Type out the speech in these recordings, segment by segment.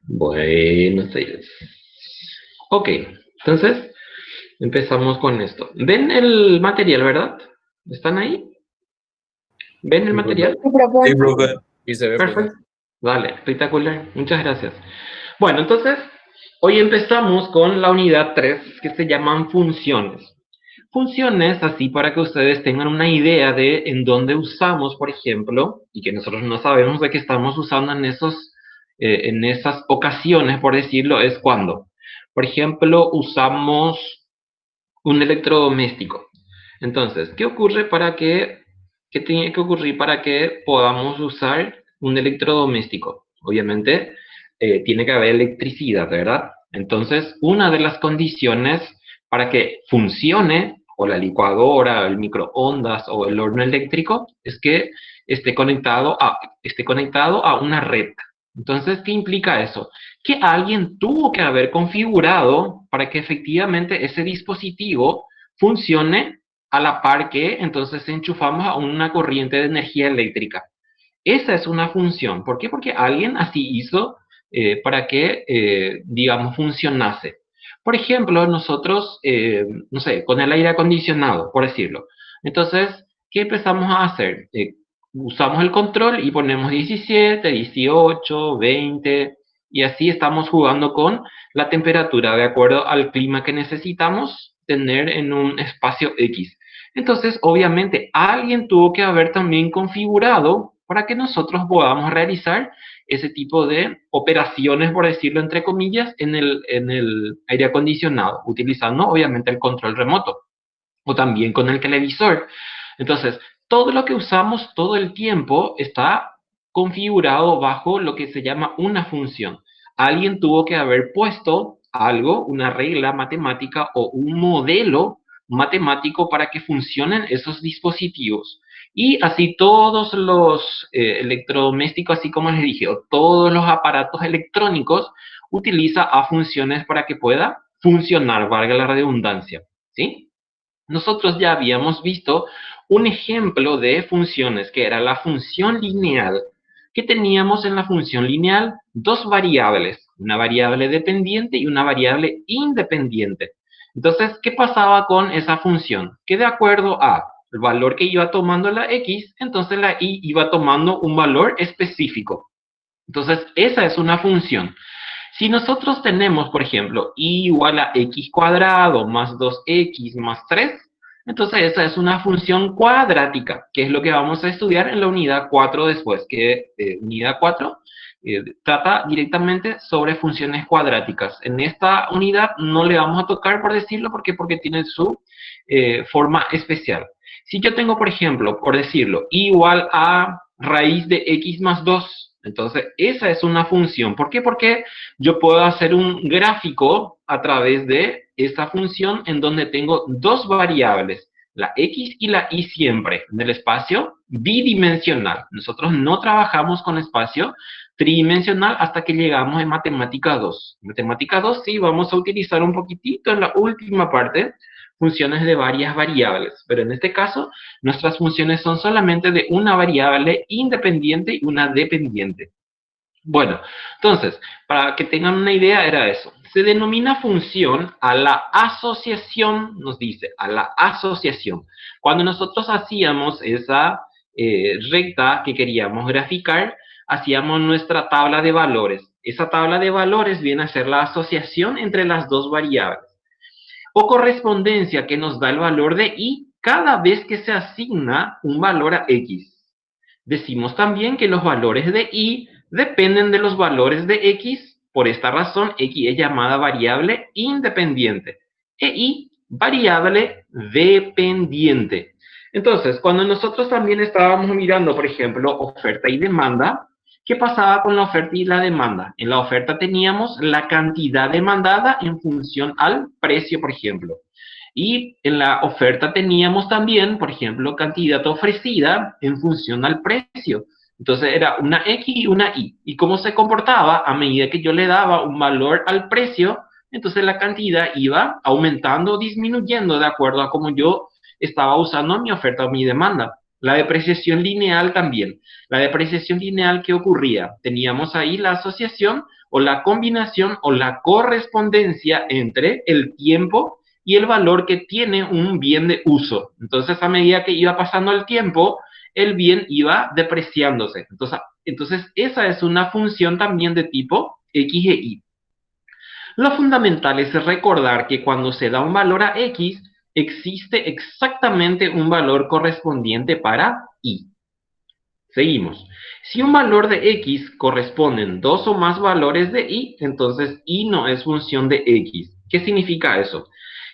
Buenos Aires. Ok, entonces empezamos con esto. ¿Ven el material, verdad? ¿Están ahí? ¿Ven el Sí, profe. material? Sí, profe. Sí, profe. Sí se ve, profe. Perfecto. Vale, espectacular. Muchas gracias. Bueno, entonces, hoy empezamos con la unidad 3 que se llaman funciones. Funciones, así para que ustedes tengan una idea de en dónde usamos, por ejemplo, y que nosotros no sabemos de qué estamos usando en esas ocasiones, por decirlo, es cuando. Por ejemplo, usamos un electrodoméstico. Entonces, ¿qué tiene que ocurrir para que podamos usar un electrodoméstico? Obviamente, tiene que haber electricidad, ¿verdad? Entonces, una de las condiciones para que funcione, o la licuadora, el microondas o el horno eléctrico, es que esté conectado a una red. Entonces, ¿qué implica eso? Que alguien tuvo que haber configurado para que efectivamente ese dispositivo funcione a la par que entonces enchufamos a una corriente de energía eléctrica. Esa es una función. ¿Por qué? Porque alguien así hizo para que, digamos, funcionase. Por ejemplo, nosotros, no sé, con el aire acondicionado, por decirlo. Entonces, ¿qué empezamos a hacer? Usamos el control y ponemos 17, 18, 20, y así estamos jugando con la temperatura de acuerdo al clima que necesitamos tener en un espacio X. Entonces, obviamente, alguien tuvo que haber también configurado para que nosotros podamos realizar ese tipo de operaciones, por decirlo entre comillas, en el aire acondicionado, utilizando obviamente el control remoto o también con el televisor. Entonces, todo lo que usamos todo el tiempo está configurado bajo lo que se llama una función. Alguien tuvo que haber puesto algo, una regla matemática o un modelo matemático para que funcionen esos dispositivos. Y así todos los electrodomésticos, así como les dije, o todos los aparatos electrónicos, utiliza a funciones para que pueda funcionar, valga la redundancia. ¿Sí? Nosotros ya habíamos visto un ejemplo de funciones, que era la función lineal, que teníamos en la función lineal dos variables, una variable dependiente y una variable independiente. Entonces, ¿qué pasaba con esa función? Que de acuerdo a el valor que iba tomando la x, entonces la y iba tomando un valor específico. Entonces, esa es una función. Si nosotros tenemos, por ejemplo, y igual a x cuadrado más 2x más 3, entonces esa es una función cuadrática, que es lo que vamos a estudiar en la unidad 4 después, que unidad 4 trata directamente sobre funciones cuadráticas. En esta unidad no le vamos a tocar, por decirlo, porque tiene su forma especial. Si yo tengo, por ejemplo, por decirlo, igual a raíz de x más 2, entonces esa es una función. ¿Por qué? Porque yo puedo hacer un gráfico a través de esta función en donde tengo dos variables, la x y la y siempre, en el espacio bidimensional. Nosotros no trabajamos con espacio tridimensional hasta que llegamos en matemática 2. En matemática 2 sí vamos a utilizar un poquitito en la última parte funciones de varias variables, pero en este caso nuestras funciones son solamente de una variable independiente y una dependiente. Bueno, entonces, para que tengan una idea, era eso. Se denomina función a la asociación, nos dice, a la asociación. Cuando nosotros hacíamos esa recta que queríamos graficar, hacíamos nuestra tabla de valores. Esa tabla de valores viene a ser la asociación entre las dos variables. O correspondencia que nos da el valor de y cada vez que se asigna un valor a x. Decimos también que los valores de y dependen de los valores de x, por esta razón x es llamada variable independiente e y variable dependiente. Entonces, cuando nosotros también estábamos mirando, por ejemplo, oferta y demanda, ¿qué pasaba con la oferta y la demanda? En la oferta teníamos la cantidad demandada en función al precio, por ejemplo. Y en la oferta teníamos también, por ejemplo, cantidad ofrecida en función al precio. Entonces era una X y una Y. ¿Y cómo se comportaba? A medida que yo le daba un valor al precio, entonces la cantidad iba aumentando o disminuyendo de acuerdo a cómo yo estaba usando mi oferta o mi demanda. La depreciación lineal también. La depreciación lineal, ¿qué ocurría? Teníamos ahí la asociación o la combinación o la correspondencia entre el tiempo y el valor que tiene un bien de uso. Entonces, a medida que iba pasando el tiempo, el bien iba depreciándose. Entonces esa es una función también de tipo x e y. Lo fundamental es recordar que cuando se da un valor a x, existe exactamente un valor correspondiente para y. Seguimos. Si un valor de x corresponden dos o más valores de y, entonces y no es función de x. ¿Qué significa eso?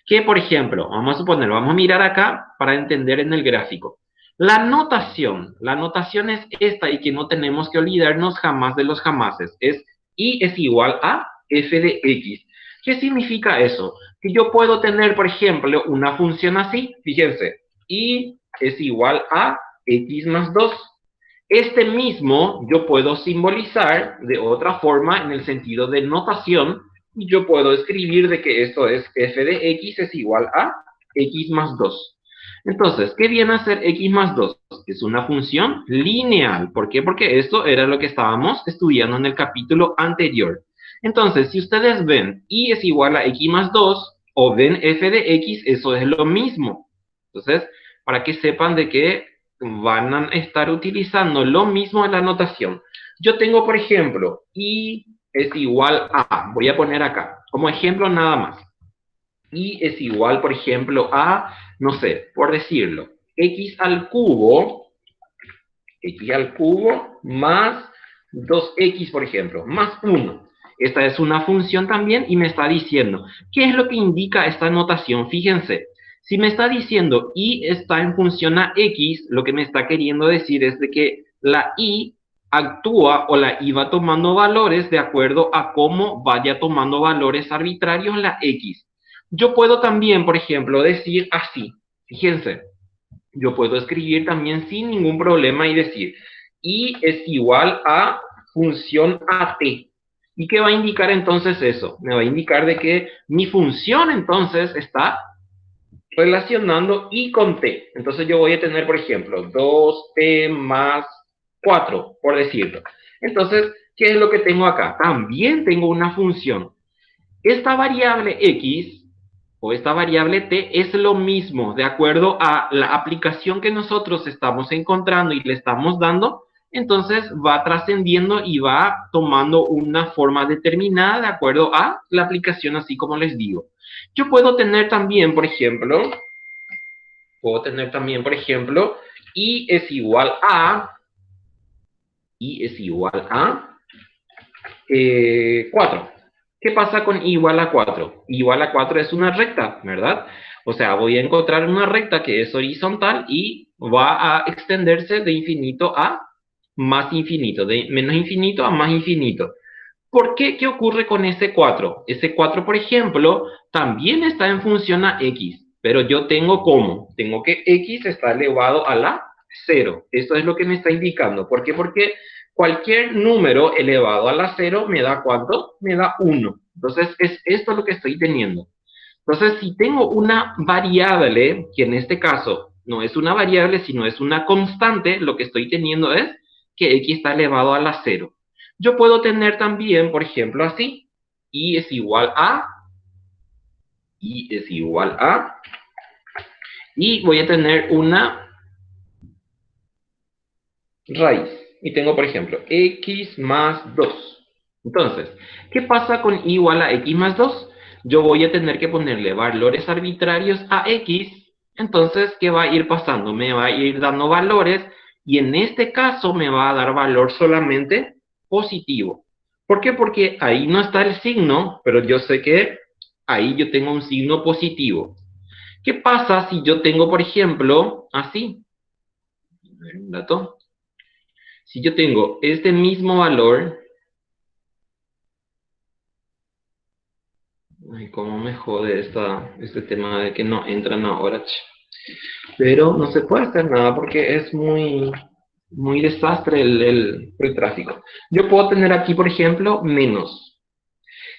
Que, por ejemplo, vamos a suponer, vamos a mirar acá para entender en el gráfico. La notación es esta y que no tenemos que olvidarnos jamás de los jamases. Es y es igual a f de x. ¿Qué significa eso? Que yo puedo tener, por ejemplo, una función así, fíjense, y es igual a x más 2. Este mismo yo puedo simbolizar de otra forma en el sentido de notación, y yo puedo escribir de que esto es f de x es igual a x más 2. Entonces, ¿qué viene a ser x más 2? Es una función lineal. ¿Por qué? Porque esto era lo que estábamos estudiando en el capítulo anterior. Entonces, si ustedes ven y es igual a x más 2 o ven f de x, eso es lo mismo. Entonces, para que sepan de que van a estar utilizando lo mismo en la notación. Yo tengo, por ejemplo, y es igual a, voy a poner acá, como ejemplo nada más. Y es igual, por ejemplo, a, no sé, por decirlo, x al cubo más 2x, por ejemplo, más 1. Esta es una función también y me está diciendo, ¿qué es lo que indica esta notación? Fíjense, si me está diciendo y está en función a x, lo que me está queriendo decir es de que la y actúa o la y va tomando valores de acuerdo a cómo vaya tomando valores arbitrarios la x. Yo puedo también, por ejemplo, decir así, fíjense, yo puedo escribir también sin ningún problema y decir, y es igual a función at. ¿Y qué va a indicar entonces eso? Me va a indicar de que mi función entonces está relacionando y con t. Entonces yo voy a tener, por ejemplo, 2t más 4, por decirlo. Entonces, ¿qué es lo que tengo acá? También tengo una función. Esta variable x o esta variable t es lo mismo, de acuerdo a la aplicación que nosotros estamos encontrando y le estamos dando, entonces va trascendiendo y va tomando una forma determinada de acuerdo a la aplicación, así como les digo. Yo puedo tener también, por ejemplo, y es igual a 4. ¿Qué pasa con igual a 4? Igual a 4 es una recta, ¿verdad? O sea, voy a encontrar una recta que es horizontal y va a extenderse de infinito a más infinito, de menos infinito a más infinito. ¿Por qué? ¿Qué ocurre con ese 4? Ese 4, por ejemplo, también está en función a x, pero yo tengo ¿cómo? Tengo que x está elevado a la 0. Esto es lo que me está indicando. ¿Por qué? Porque cualquier número elevado a la 0 me da ¿cuánto? Me da 1. Entonces, es esto lo que estoy teniendo. Entonces, si tengo una variable, que en este caso no es una variable, sino es una constante, lo que estoy teniendo es que x está elevado a la 0. Yo puedo tener también, por ejemplo, así, y es igual a, y voy a tener una raíz. Y tengo, por ejemplo, x más 2. Entonces, ¿qué pasa con igual a x más 2? Yo voy a tener que ponerle valores arbitrarios a x. Entonces, ¿qué va a ir pasando? Me va a ir dando valores y en este caso me va a dar valor solamente positivo. ¿Por qué? Porque ahí no está el signo, pero yo sé que ahí yo tengo un signo positivo. ¿Qué pasa si yo tengo, por ejemplo, así? Un dato. Si yo tengo este mismo valor, ay, cómo me jode este tema de que no entran ahora. Pero no se puede hacer nada porque es muy desastre el tráfico. Yo puedo tener aquí, por ejemplo, menos.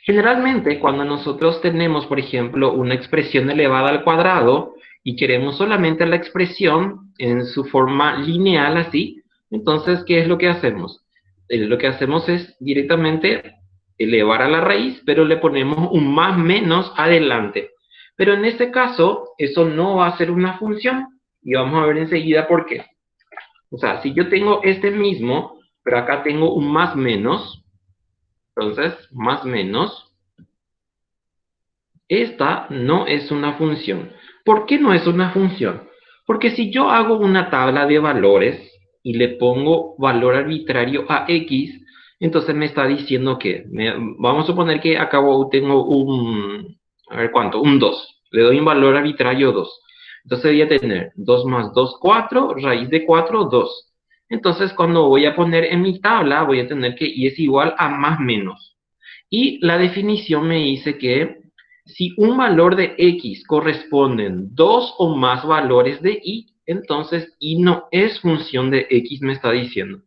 Generalmente, cuando nosotros tenemos, por ejemplo, una expresión elevada al cuadrado y queremos solamente la expresión en su forma lineal así, entonces, ¿qué es lo que hacemos? Lo que hacemos es directamente elevar a la raíz, pero le ponemos un más menos adelante. Pero en este caso, eso no va a ser una función, y vamos a ver enseguida por qué. O sea, si yo tengo este mismo, pero acá tengo un más menos, entonces, más menos, esta no es una función. ¿Por qué no es una función? Porque si yo hago una tabla de valores y le pongo valor arbitrario a x, entonces me está diciendo que, vamos a suponer que acabo tengo un, a ver cuánto, un 2. Le doy un valor arbitrario 2. Entonces voy a tener 2 más 2, 4, raíz de 4, 2. Entonces cuando voy a poner en mi tabla, voy a tener que y es igual a más menos. Y la definición me dice que si un valor de x corresponden dos o más valores de y, entonces y no es función de x, me está diciendo.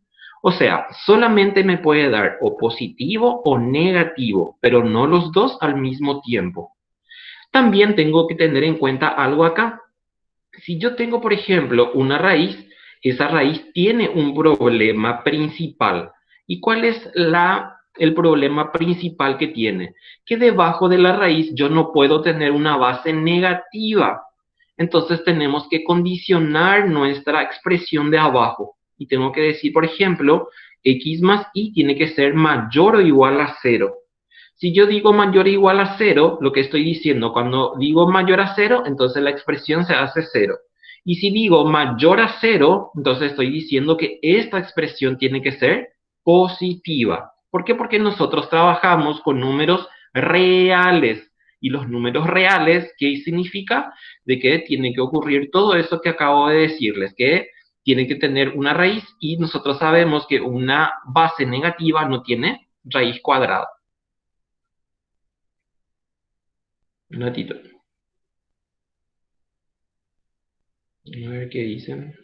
O sea, solamente me puede dar o positivo o negativo, pero no los dos al mismo tiempo. También tengo que tener en cuenta algo acá. Si yo tengo, por ejemplo, una raíz, esa raíz tiene un problema principal. ¿Y cuál es el problema principal que tiene? Que debajo de la raíz yo no puedo tener una base negativa. Entonces tenemos que condicionar nuestra expresión de abajo. Y tengo que decir, por ejemplo, x más y tiene que ser mayor o igual a 0. Si yo digo mayor o igual a 0, lo que estoy diciendo, cuando digo mayor a 0, entonces la expresión se hace 0. Y si digo mayor a 0, entonces estoy diciendo que esta expresión tiene que ser positiva. ¿Por qué? Porque nosotros trabajamos con números reales. Y los números reales, ¿qué significa? De que tiene que ocurrir todo eso que acabo de decirles, que tiene que tener una raíz y nosotros sabemos que una base negativa no tiene raíz cuadrada. Un ratito. A ver qué dicen.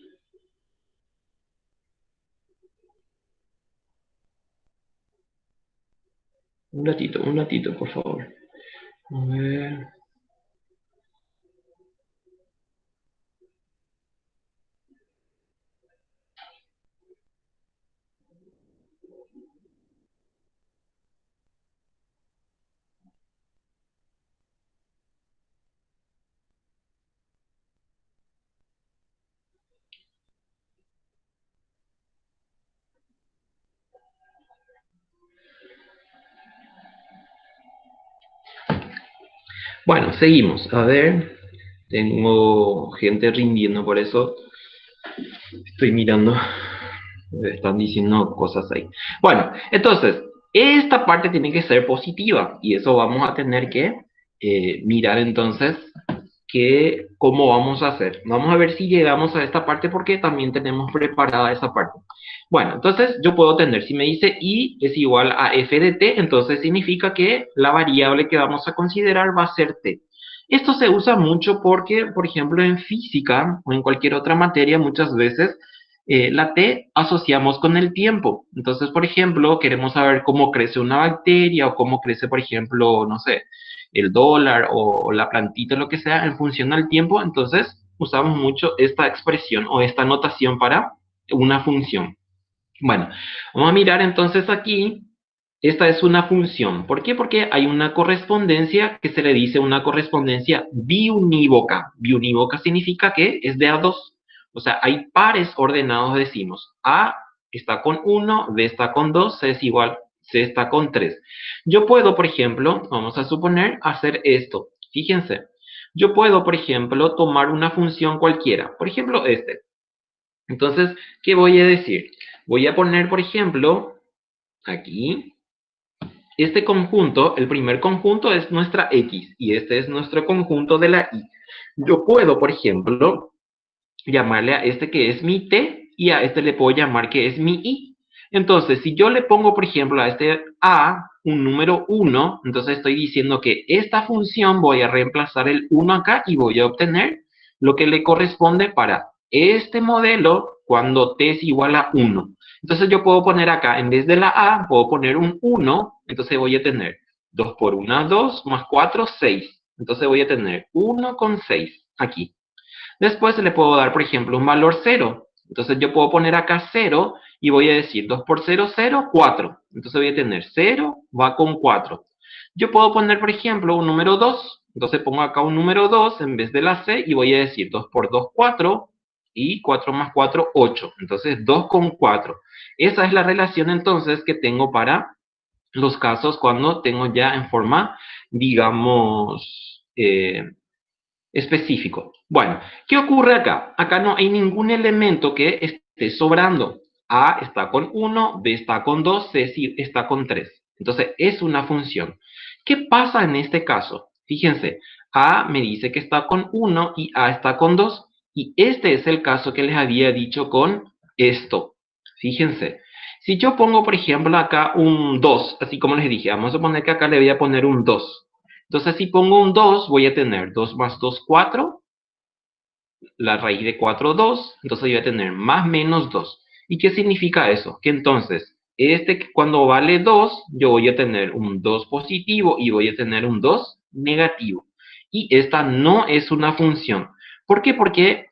Un ratito, por favor. A ver. Bueno, seguimos. A ver. Tengo gente rindiendo, por eso estoy mirando. Están diciendo cosas ahí. Bueno, entonces, esta parte tiene que ser positiva. Y eso vamos a tener que mirar entonces cómo vamos a hacer. Vamos a ver si llegamos a esta parte porque también tenemos preparada esa parte. Bueno, entonces yo puedo tener, si me dice y es igual a f de t, entonces significa que la variable que vamos a considerar va a ser t. Esto se usa mucho porque, por ejemplo, en física o en cualquier otra materia, muchas veces la t asociamos con el tiempo. Entonces, por ejemplo, queremos saber cómo crece una bacteria o cómo crece, por ejemplo, no sé, el dólar o la plantita, lo que sea, en función al tiempo, entonces usamos mucho esta expresión o esta notación para una función. Bueno, vamos a mirar entonces aquí, esta es una función. ¿Por qué? Porque hay una correspondencia que se le dice una correspondencia biunívoca. Biunívoca significa que es de a dos. O sea, hay pares ordenados, decimos. A está con 1, B está con 2, C es igual, C está con 3. Yo puedo, por ejemplo, vamos a suponer, hacer esto. Fíjense, yo puedo, por ejemplo, tomar una función cualquiera. Por ejemplo, este. Entonces, ¿qué voy a decir? Voy a poner, por ejemplo, aquí, este conjunto, el primer conjunto es nuestra X y este es nuestro conjunto de la Y. Yo puedo, por ejemplo, llamarle a este que es mi T y a este le puedo llamar que es mi Y. Entonces, si yo le pongo, por ejemplo, a este A un número 1, entonces estoy diciendo que esta función voy a reemplazar el 1 acá y voy a obtener lo que le corresponde para este modelo cuando t es igual a 1. Entonces yo puedo poner acá, en vez de la A, puedo poner un 1, entonces voy a tener 2 por 1, 2, más 4, 6. Entonces voy a tener 1 con 6 aquí. Después le puedo dar, por ejemplo, un valor 0. Entonces yo puedo poner acá 0 y voy a decir 2 por 0, 0, 4. Entonces voy a tener 0 va con 4. Yo puedo poner, por ejemplo, un número 2. Entonces pongo acá un número 2 en vez de la C y voy a decir 2 por 2, 4 y 4 más 4, 8. Entonces 2 con 4. Esa es la relación entonces que tengo para los casos cuando tengo ya en forma, digamos, específico. Bueno, ¿qué ocurre acá? Acá no hay ningún elemento que esté sobrando. A está con 1, B está con 2, C está con 3. Entonces, es una función. ¿Qué pasa en este caso? Fíjense, A me dice que está con 1 y A está con 2. Y este es el caso que les había dicho con esto. Fíjense, si yo pongo, por ejemplo, acá un 2, así como les dije, vamos a poner que acá le voy a poner un 2. Entonces, si pongo un 2, voy a tener 2 más 2, 4. La raíz de 4, 2. Entonces, voy a tener más menos 2. ¿Y qué significa eso? Que entonces, cuando vale 2, yo voy a tener un 2 positivo y voy a tener un 2 negativo. Y esta no es una función. ¿Por qué? Porque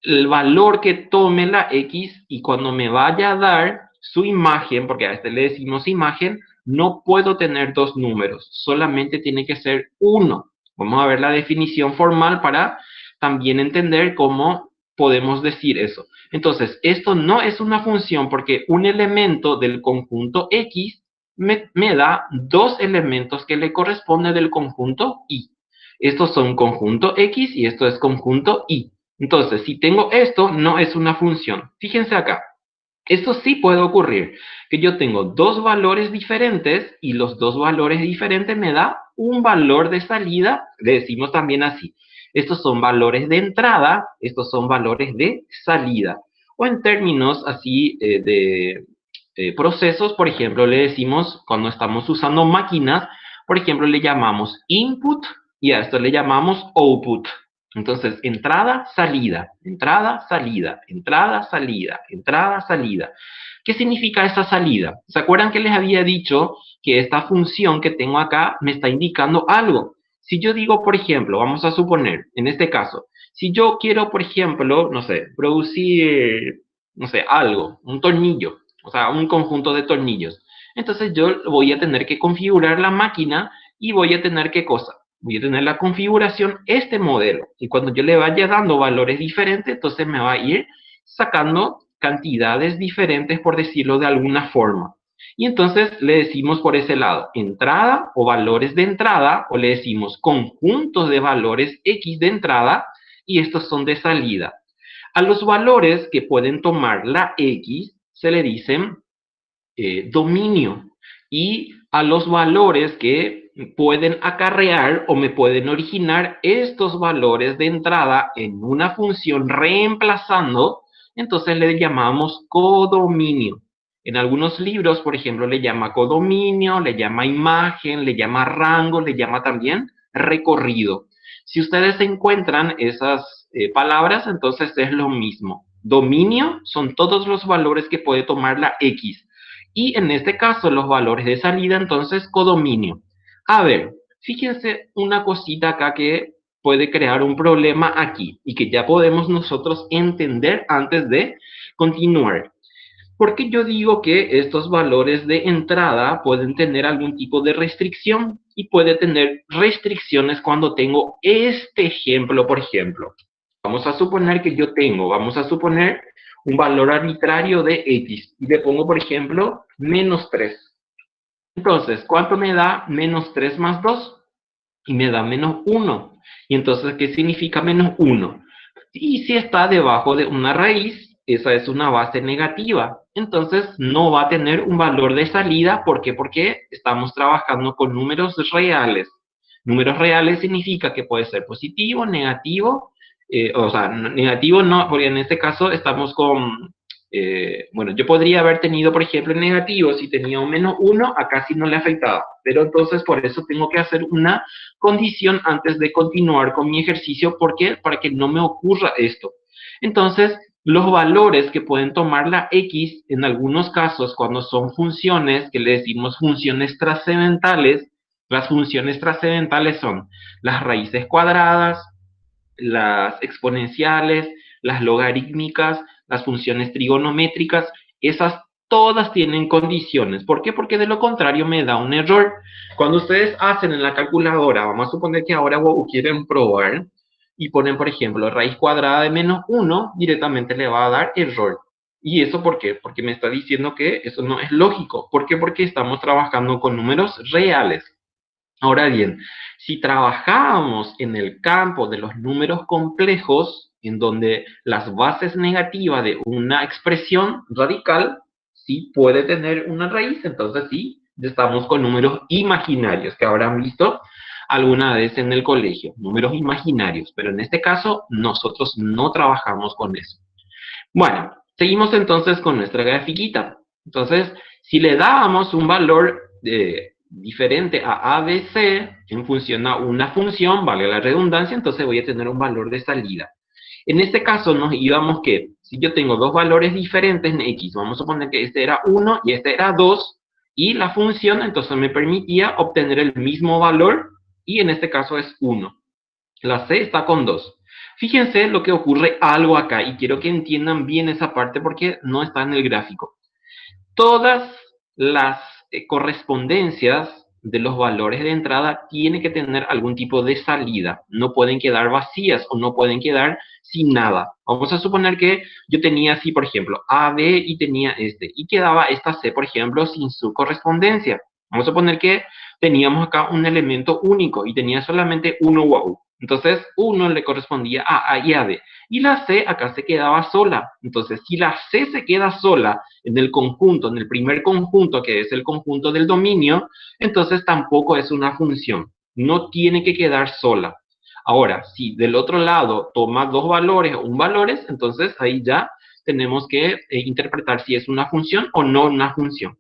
el valor que tome la X y cuando me vaya a dar su imagen, porque a este le decimos imagen, no puedo tener dos números, solamente tiene que ser uno. Vamos a ver la definición formal para también entender cómo podemos decir eso. Entonces, esto no es una función porque un elemento del conjunto X me da dos elementos que le corresponden del conjunto Y. Estos son conjunto X y esto es conjunto Y. Entonces, si tengo esto, no es una función. Fíjense acá. Esto sí puede ocurrir, que yo tengo dos valores diferentes y los dos valores diferentes me da un valor de salida, le decimos también así. Estos son valores de entrada, estos son valores de salida. O en términos así de procesos, por ejemplo, le decimos, cuando estamos usando máquinas, por ejemplo, le llamamos input y a esto le llamamos output. Entonces, entrada, salida, entrada, salida, entrada, salida, entrada, salida. ¿Qué significa esta salida? ¿Se acuerdan que les había dicho que esta función que tengo acá me está indicando algo? Si yo digo, por ejemplo, vamos a suponer, en este caso, si yo quiero, por ejemplo, no sé, producir, no sé, algo, un tornillo, o sea, un conjunto de tornillos. Entonces yo voy a tener que configurar la máquina y voy a tener, ¿qué cosa? Voy a tener la configuración este modelo. Y cuando yo le vaya dando valores diferentes, entonces me va a ir sacando cantidades diferentes, por decirlo de alguna forma. Y entonces le decimos por ese lado, entrada o valores de entrada, o le decimos conjuntos de valores X de entrada, y estos son de salida. A los valores que pueden tomar la X se le dicen dominio. Y a los valores que pueden acarrear o me pueden originar estos valores de entrada en una función reemplazando, entonces le llamamos codominio. En algunos libros, por ejemplo, le llama codominio, le llama imagen, le llama rango, le llama también recorrido. Si ustedes encuentran esas palabras, entonces es lo mismo. Dominio son todos los valores que puede tomar la X. Y en este caso, los valores de salida, entonces, codominio. A ver, fíjense una cosita acá que puede crear un problema aquí y que ya podemos nosotros entender antes de continuar. Porque yo digo que estos valores de entrada pueden tener algún tipo de restricción y puede tener restricciones cuando tengo este ejemplo, por ejemplo. Vamos a suponer que yo tengo, vamos a suponer un valor arbitrario de X y le pongo, por ejemplo, menos 3. Entonces, ¿cuánto me da menos 3 más 2? Y me da menos 1. Y entonces, ¿qué significa menos 1? Y si está debajo de una raíz, esa es una base negativa. Entonces, no va a tener un valor de salida. ¿Por qué? Porque estamos trabajando con números reales. Números reales significa que puede ser positivo, negativo, o sea, negativo no, porque en este caso estamos con, bueno, yo podría haber tenido, por ejemplo, negativo, si tenía un menos 1, acá sí no le afectaba, pero entonces por eso tengo que hacer una condición antes de continuar con mi ejercicio, ¿por qué? Para que no me ocurra esto. Entonces, los valores que pueden tomar la X, en algunos casos, cuando son funciones, que le decimos funciones trascendentales, las funciones trascendentales son las raíces cuadradas, las exponenciales, las logarítmicas, las funciones trigonométricas, esas todas tienen condiciones. ¿Por qué? Porque de lo contrario me da un error. Cuando ustedes hacen en la calculadora, vamos a suponer que ahora quieren probar y ponen, por ejemplo, raíz cuadrada de menos 1, directamente le va a dar error. ¿Y eso por qué? Porque me está diciendo que eso no es lógico. ¿Por qué? Porque estamos trabajando con números reales. Ahora bien, si trabajábamos en el campo de los números complejos, en donde las bases negativas de una expresión radical sí puede tener una raíz, entonces sí, estamos con números imaginarios, que habrán visto alguna vez en el colegio, números imaginarios, pero en este caso nosotros no trabajamos con eso. Bueno, seguimos entonces con nuestra grafiquita. Entonces, si le dábamos un valor diferente a ABC en función a una función, vale la redundancia, entonces voy a tener un valor de salida. En este caso nos íbamos que, si yo tengo dos valores diferentes en X, vamos a suponer que este era 1 y este era 2, y la función entonces me permitía obtener el mismo valor, y en este caso es 1. La C está con 2. Fíjense lo que ocurre algo acá, y quiero que entiendan bien esa parte porque no está en el gráfico. Todas las correspondencias de los valores de entrada tienen que tener algún tipo de salida. No pueden quedar vacías o no pueden quedar sin nada. Vamos a suponer que yo tenía así, por ejemplo, A, B y tenía este. Y quedaba esta C, por ejemplo, sin su correspondencia. Vamos a suponer que teníamos acá un elemento único y tenía solamente uno wow. Entonces, 1 le correspondía a A y a B. Y la C acá se quedaba sola. Entonces, si la C se queda sola en el conjunto, en el primer conjunto, que es el conjunto del dominio, entonces tampoco es una función. No tiene que quedar sola. Ahora, si del otro lado toma dos valores o un valores, entonces ahí ya tenemos que interpretar si es una función o no una función.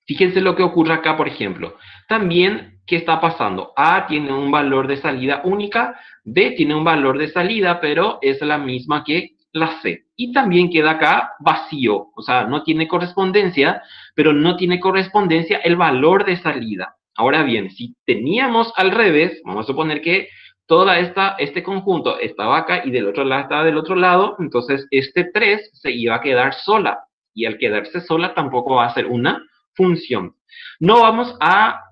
Fíjense lo que ocurre acá, por ejemplo. También, ¿qué está pasando? A tiene un valor de salida única, B tiene un valor de salida, pero es la misma que la C. Y también queda acá vacío, o sea, no tiene correspondencia, pero no tiene correspondencia el valor de salida. Ahora bien, si teníamos al revés, vamos a suponer que toda este conjunto estaba acá y del otro lado estaba del otro lado, entonces este 3 se iba a quedar sola. Y al quedarse sola tampoco va a ser una función. No vamos a,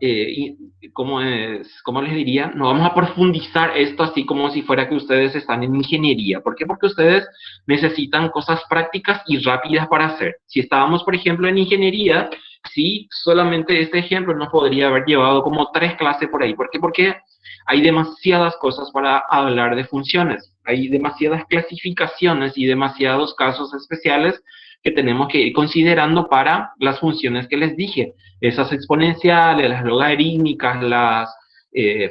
¿cómo les diría? No vamos a profundizar esto así como si fuera que ustedes están en ingeniería. ¿Por qué? Porque ustedes necesitan cosas prácticas y rápidas para hacer. Si estábamos, por ejemplo, en ingeniería, sí, solamente este ejemplo nos podría haber llevado como 3 clases por ahí. ¿Por qué? Porque hay demasiadas cosas para hablar de funciones. Hay demasiadas clasificaciones y demasiados casos especiales que tenemos que ir considerando para las funciones que les dije. Esas exponenciales, las logarítmicas, las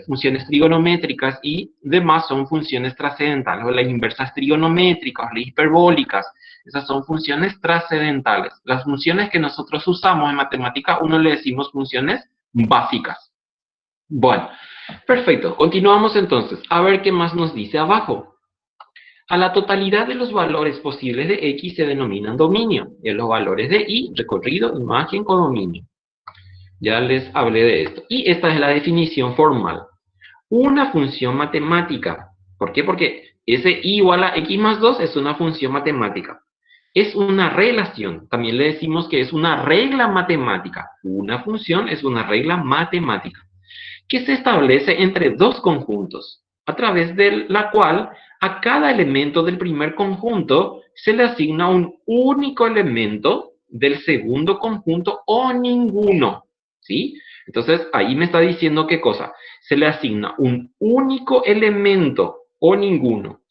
funciones trigonométricas y demás son funciones trascendentales, o las inversas trigonométricas, las hiperbólicas. Esas son funciones trascendentales. Las funciones que nosotros usamos en matemática, uno le decimos funciones básicas. Bueno, perfecto. Continuamos entonces. A ver qué más nos dice abajo. A la totalidad de los valores posibles de X se denominan dominio, y a los valores de Y, recorrido, imagen, codominio. Ya les hablé de esto. Y esta es la definición formal. Una función matemática. ¿Por qué? Porque ese Y igual a X más 2 es una función matemática. Es una relación. También le decimos que es una regla matemática. Una función es una regla matemática que se establece entre dos conjuntos, a través de la cual a cada elemento del primer conjunto se le asigna un único elemento del segundo conjunto o ninguno, ¿sí? Entonces, ahí me está diciendo qué cosa. Se le asigna un único elemento o ninguno.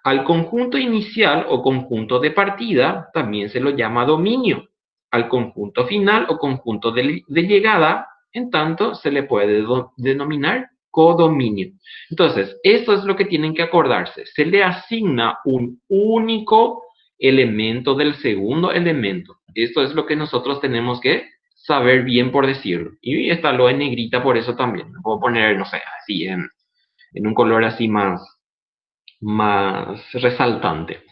Al conjunto inicial o conjunto de partida también se lo llama dominio. Al conjunto final o conjunto de llegada, en tanto, se le puede denominar codominio. Entonces, esto es lo que tienen que acordarse. Se le asigna un único elemento del segundo elemento. Esto es lo que nosotros tenemos que saber bien por decirlo. Y está lo en negrita por eso también. Lo puedo poner, no sé, así en un color así más resaltante.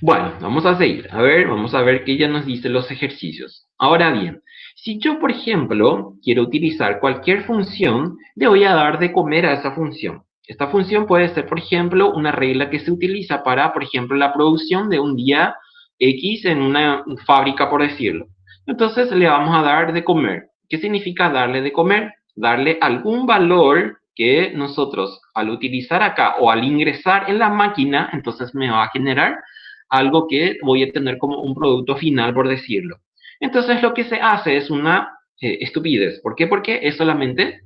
Bueno, vamos a seguir. A ver, vamos a ver qué ya nos dice los ejercicios. Ahora bien, si yo, por ejemplo, quiero utilizar cualquier función, le voy a dar de comer a esa función. Esta función puede ser, por ejemplo, una regla que se utiliza para, por ejemplo, la producción de un día X en una fábrica, por decirlo. Entonces le vamos a dar de comer. ¿Qué significa darle de comer? Darle algún valor que nosotros al utilizar acá o al ingresar en la máquina, entonces me va a generar algo que voy a tener como un producto final, por decirlo. Entonces lo que se hace es una estupidez. ¿Por qué? Porque es solamente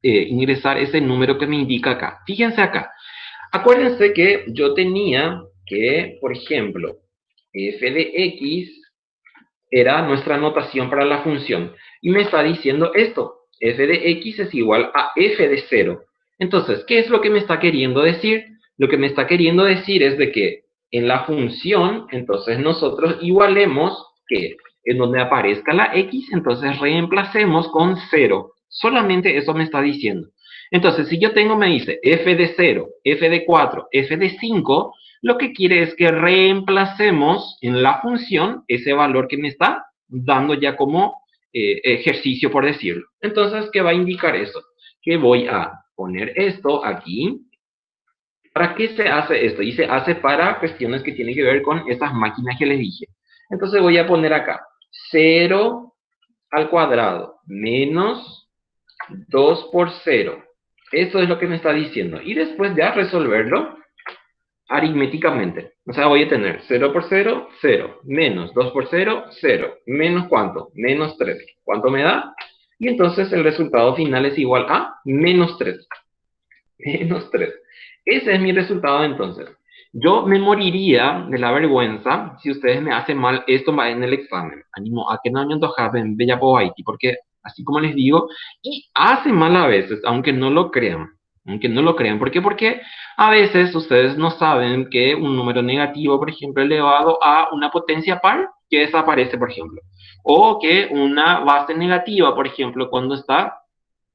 ingresar ese número que me indica acá. Fíjense acá. Acuérdense que yo tenía que, por ejemplo, f de x era nuestra notación para la función. Y me está diciendo esto. F de x es igual a f de 0. Entonces, ¿qué es lo que me está queriendo decir? Lo que me está queriendo decir es de que en la función, entonces nosotros igualemos que en donde aparezca la x, entonces reemplacemos con 0. Solamente eso me está diciendo. Entonces, si yo tengo, me dice f de 0, f de 4, f de 5, lo que quiere es que reemplacemos en la función ese valor que me está dando ya como ejercicio, por decirlo. Entonces, ¿qué va a indicar eso? Que voy a poner esto aquí. ¿Para qué se hace esto? Y se hace para cuestiones que tienen que ver con estas máquinas que les dije. Entonces voy a poner acá 0 al cuadrado menos 2 por 0. Eso es lo que me está diciendo. Y después de resolverlo aritméticamente. O sea, voy a tener 0 por 0, 0. Menos 2 por 0, 0. Menos ¿cuánto? Menos 3. ¿Cuánto me da? Y entonces el resultado final es igual a menos 3. Menos 3. Ese es mi resultado entonces. Yo me moriría de la vergüenza si ustedes me hacen mal esto en el examen. Animo a que no me antojaben bella po Haití, porque así como les digo, y hace mal a veces, aunque no lo crean. Aunque no lo crean. ¿Por qué? Porque a veces ustedes no saben que un número negativo, por ejemplo, elevado a una potencia par, que desaparece, por ejemplo. O que una base negativa, por ejemplo, cuando está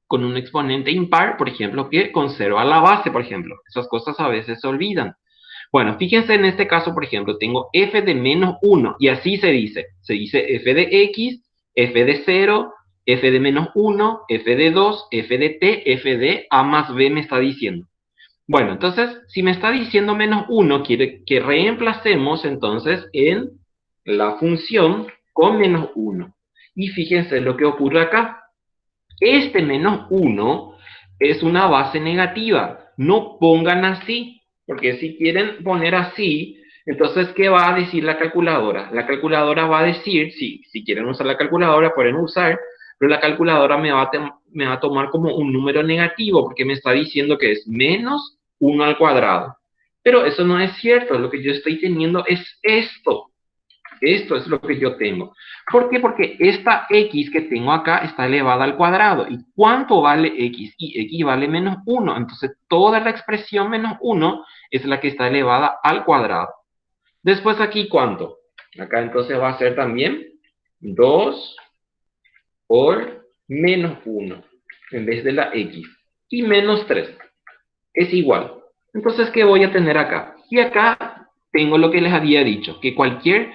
con un exponente impar, por ejemplo, que conserva la base, por ejemplo. Esas cosas a veces se olvidan. Bueno, fíjense en este caso, por ejemplo, tengo f de menos 1 y así se dice. Se dice f de x, f de 0, f de menos 1, f de 2, f de t, f de a más b me está diciendo. Bueno, entonces, si me está diciendo menos 1, quiere que reemplacemos entonces en la función con menos 1. Y fíjense lo que ocurre acá. Este menos 1 es una base negativa. No pongan así, porque si quieren poner así, entonces, ¿qué va a decir la calculadora? La calculadora va a decir, si quieren usar la calculadora, pueden usar, pero la calculadora me va a tomar como un número negativo, porque me está diciendo que es menos 1 al cuadrado. Pero eso no es cierto, lo que yo estoy teniendo es esto. Esto es lo que yo tengo. ¿Por qué? Porque esta x que tengo acá está elevada al cuadrado. ¿Y cuánto vale x? Y x vale menos 1. Entonces, toda la expresión menos 1 es la que está elevada al cuadrado. Después aquí, ¿cuánto? Acá entonces va a ser también 2 por menos 1 en vez de la x. Y menos 3 es igual. Entonces, ¿qué voy a tener acá? Y acá tengo lo que les había dicho, que cualquier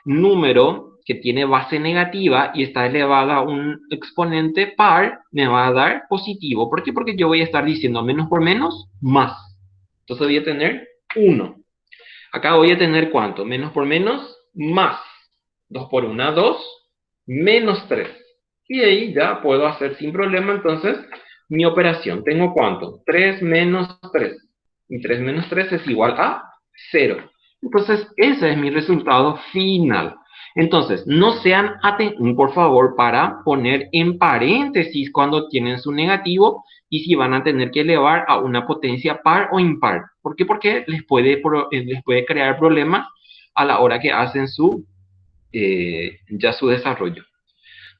número que tiene base negativa y está elevada a un exponente par, me va a dar positivo. ¿Por qué? Porque yo voy a estar diciendo menos por menos, más. Entonces voy a tener 1. Acá voy a tener ¿cuánto? Menos por menos, más. 2 por 1, 2, menos 3. Y ahí ya puedo hacer sin problema entonces mi operación. ¿Tengo cuánto? 3 menos 3. Y 3 menos 3 es igual a 0. Entonces, ese es mi resultado final. Entonces, no sean atentos, por favor, para poner en paréntesis cuando tienen su negativo y si van a tener que elevar a una potencia par o impar. ¿Por qué? Porque les puede crear problemas a la hora que hacen ya su desarrollo.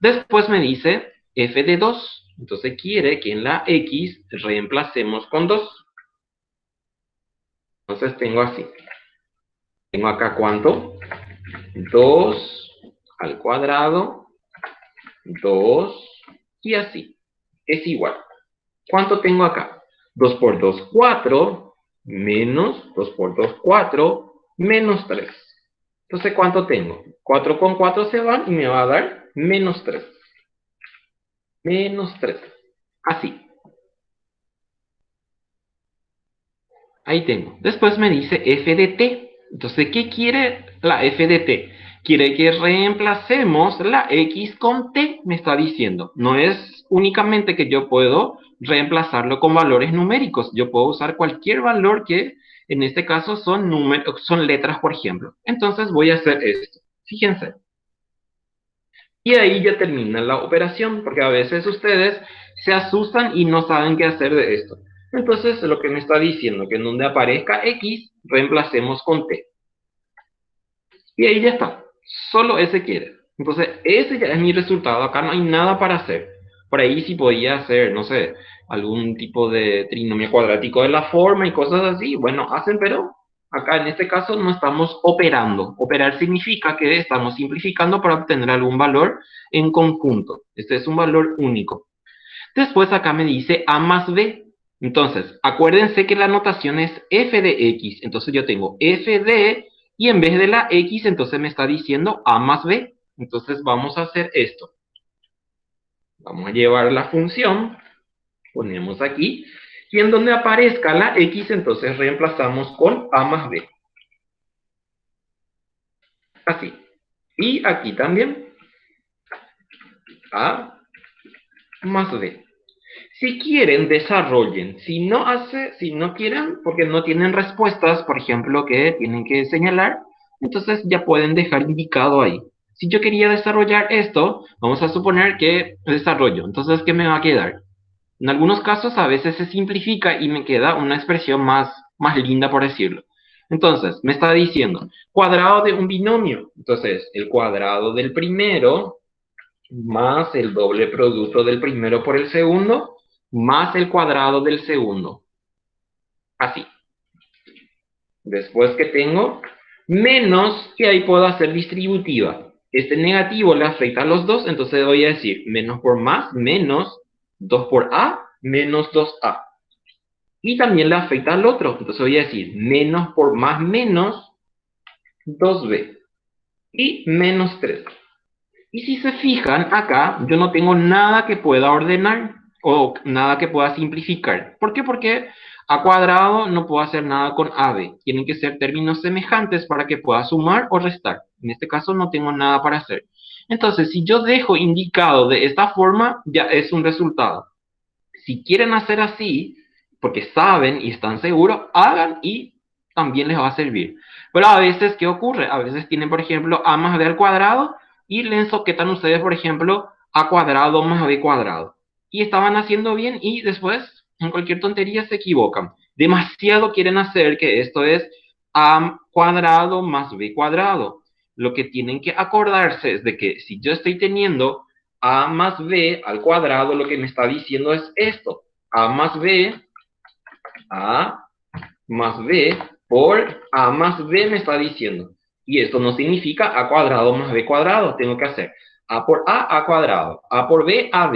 Después me dice f de 2. Entonces quiere que en la x reemplacemos con 2. Entonces tengo así. Tengo acá ¿cuánto? 2 al cuadrado, 2 y así. Es igual. ¿Cuánto tengo acá? 2 por 2, 4, menos 2 por 2, 4, menos 3. Entonces, ¿cuánto tengo? 4 con 4 se van y me va a dar menos 3. Menos 3. Así. Ahí tengo. Después me dice f de t. Entonces, ¿qué quiere la f de t? Quiere que reemplacemos la x con t, me está diciendo. No es únicamente que yo puedo reemplazarlo con valores numéricos. Yo puedo usar cualquier valor que, en este caso, son letras, por ejemplo. Entonces, voy a hacer esto. Fíjense. Y ahí ya termina la operación, porque a veces ustedes se asustan y no saben qué hacer de esto. Entonces, lo que me está diciendo, que en donde aparezca X, reemplacemos con T. Y ahí ya está. Solo ese quiere. Entonces, ese ya es mi resultado. Acá no hay nada para hacer. Por ahí sí podía hacer, no sé, algún tipo de trinomio cuadrático de la forma y cosas así. Bueno, hacen, pero acá en este caso no estamos operando. Operar significa que estamos simplificando para obtener algún valor en conjunto. Este es un valor único. Después acá me dice A más B. Entonces, acuérdense que la notación es f de x. Entonces yo tengo f de, y en vez de la x, entonces me está diciendo A más B. Entonces vamos a hacer esto. Vamos a llevar la función, ponemos aquí, y en donde aparezca la x, entonces reemplazamos con A más B. Así. Y aquí también, A más B. Si quieren, desarrollen. Si no quieren, porque no tienen respuestas, por ejemplo, que tienen que señalar, entonces ya pueden dejar indicado ahí. Si yo quería desarrollar esto, vamos a suponer que desarrollo. Entonces, ¿qué me va a quedar? En algunos casos, a veces se simplifica y me queda una expresión más linda, por decirlo. Entonces, me está diciendo, cuadrado de un binomio. Entonces, el cuadrado del primero más el doble producto del primero por el segundo, más el cuadrado del segundo. Así. Después que tengo menos, y ahí puedo hacer distributiva. Este negativo le afecta a los dos, entonces voy a decir menos por más, menos 2 por A, menos 2A. Y también le afecta al otro, entonces voy a decir menos por más, menos 2B. Y menos 3. Y si se fijan, acá yo no tengo nada que pueda ordenar o nada que pueda simplificar. ¿Por qué? Porque a cuadrado no puedo hacer nada con AB. Tienen que ser términos semejantes para que pueda sumar o restar. En este caso no tengo nada para hacer. Entonces, si yo dejo indicado de esta forma, ya es un resultado. Si quieren hacer así, porque saben y están seguros, hagan y también les va a servir. Pero a veces, ¿qué ocurre? A veces tienen, por ejemplo, a más b al cuadrado y le ensoquetan ustedes, por ejemplo, a cuadrado más b cuadrado. Y estaban haciendo bien y después, en cualquier tontería, se equivocan. Demasiado quieren hacer que esto es a cuadrado más b cuadrado. Lo que tienen que acordarse es de que si yo estoy teniendo a más b al cuadrado, lo que me está diciendo es esto. A más b por a más b me está diciendo. Y esto no significa a cuadrado más b cuadrado. Tengo que hacer a por a cuadrado, a por b, ab,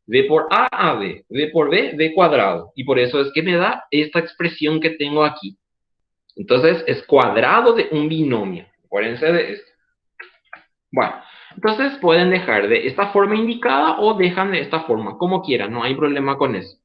b por a, b, b por b, b cuadrado. Y por eso es que me da esta expresión que tengo aquí. Entonces es cuadrado de un binomio. Acuérdense de esto. Bueno, entonces pueden dejar de esta forma indicada o dejan de esta forma, como quieran, no hay problema con eso.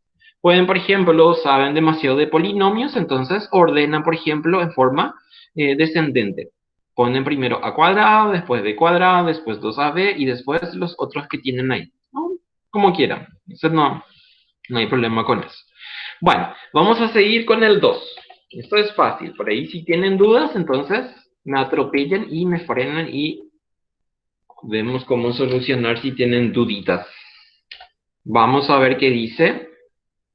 Pueden, por ejemplo, saben demasiado de polinomios, entonces ordenan, por ejemplo, en forma descendente. Ponen primero a cuadrado, después b cuadrado, después 2ab y después los otros que tienen ahí. ¿No? Como quieran. Entonces no hay problema con eso. Bueno, vamos a seguir con el 2. Esto es fácil. Por ahí si tienen dudas, entonces me atropellan y me frenan y vemos cómo solucionar si tienen duditas. Vamos a ver qué dice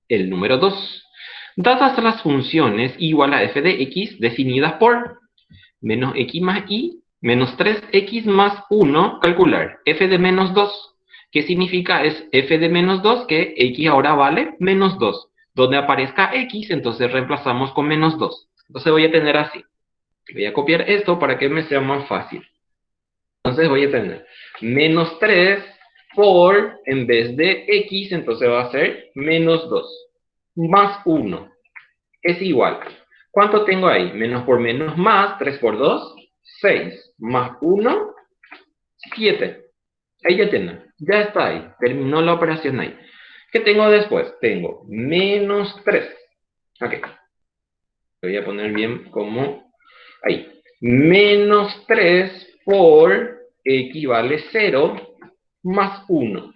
el número 2. Dadas las funciones igual a f de x definidas por menos x más y menos 3x más 1, calcular f de menos 2. ¿Qué significa? Es f de menos 2, que x ahora vale menos 2. Donde aparezca x, entonces reemplazamos con menos 2. Entonces voy a tener así. Voy a copiar esto para que me sea más fácil. Entonces voy a tener menos 3 por, en vez de x, entonces va a ser menos 2. Más 1 es igual. ¿Cuánto tengo ahí? Menos por menos más, 3 por 2, 6. Más 1, 7. Ahí ya tienen. Ya está ahí. Terminó la operación ahí. ¿Qué tengo después? Tengo menos 3. Ok. Lo voy a poner bien como ahí. Menos 3 por x vale 0 más 1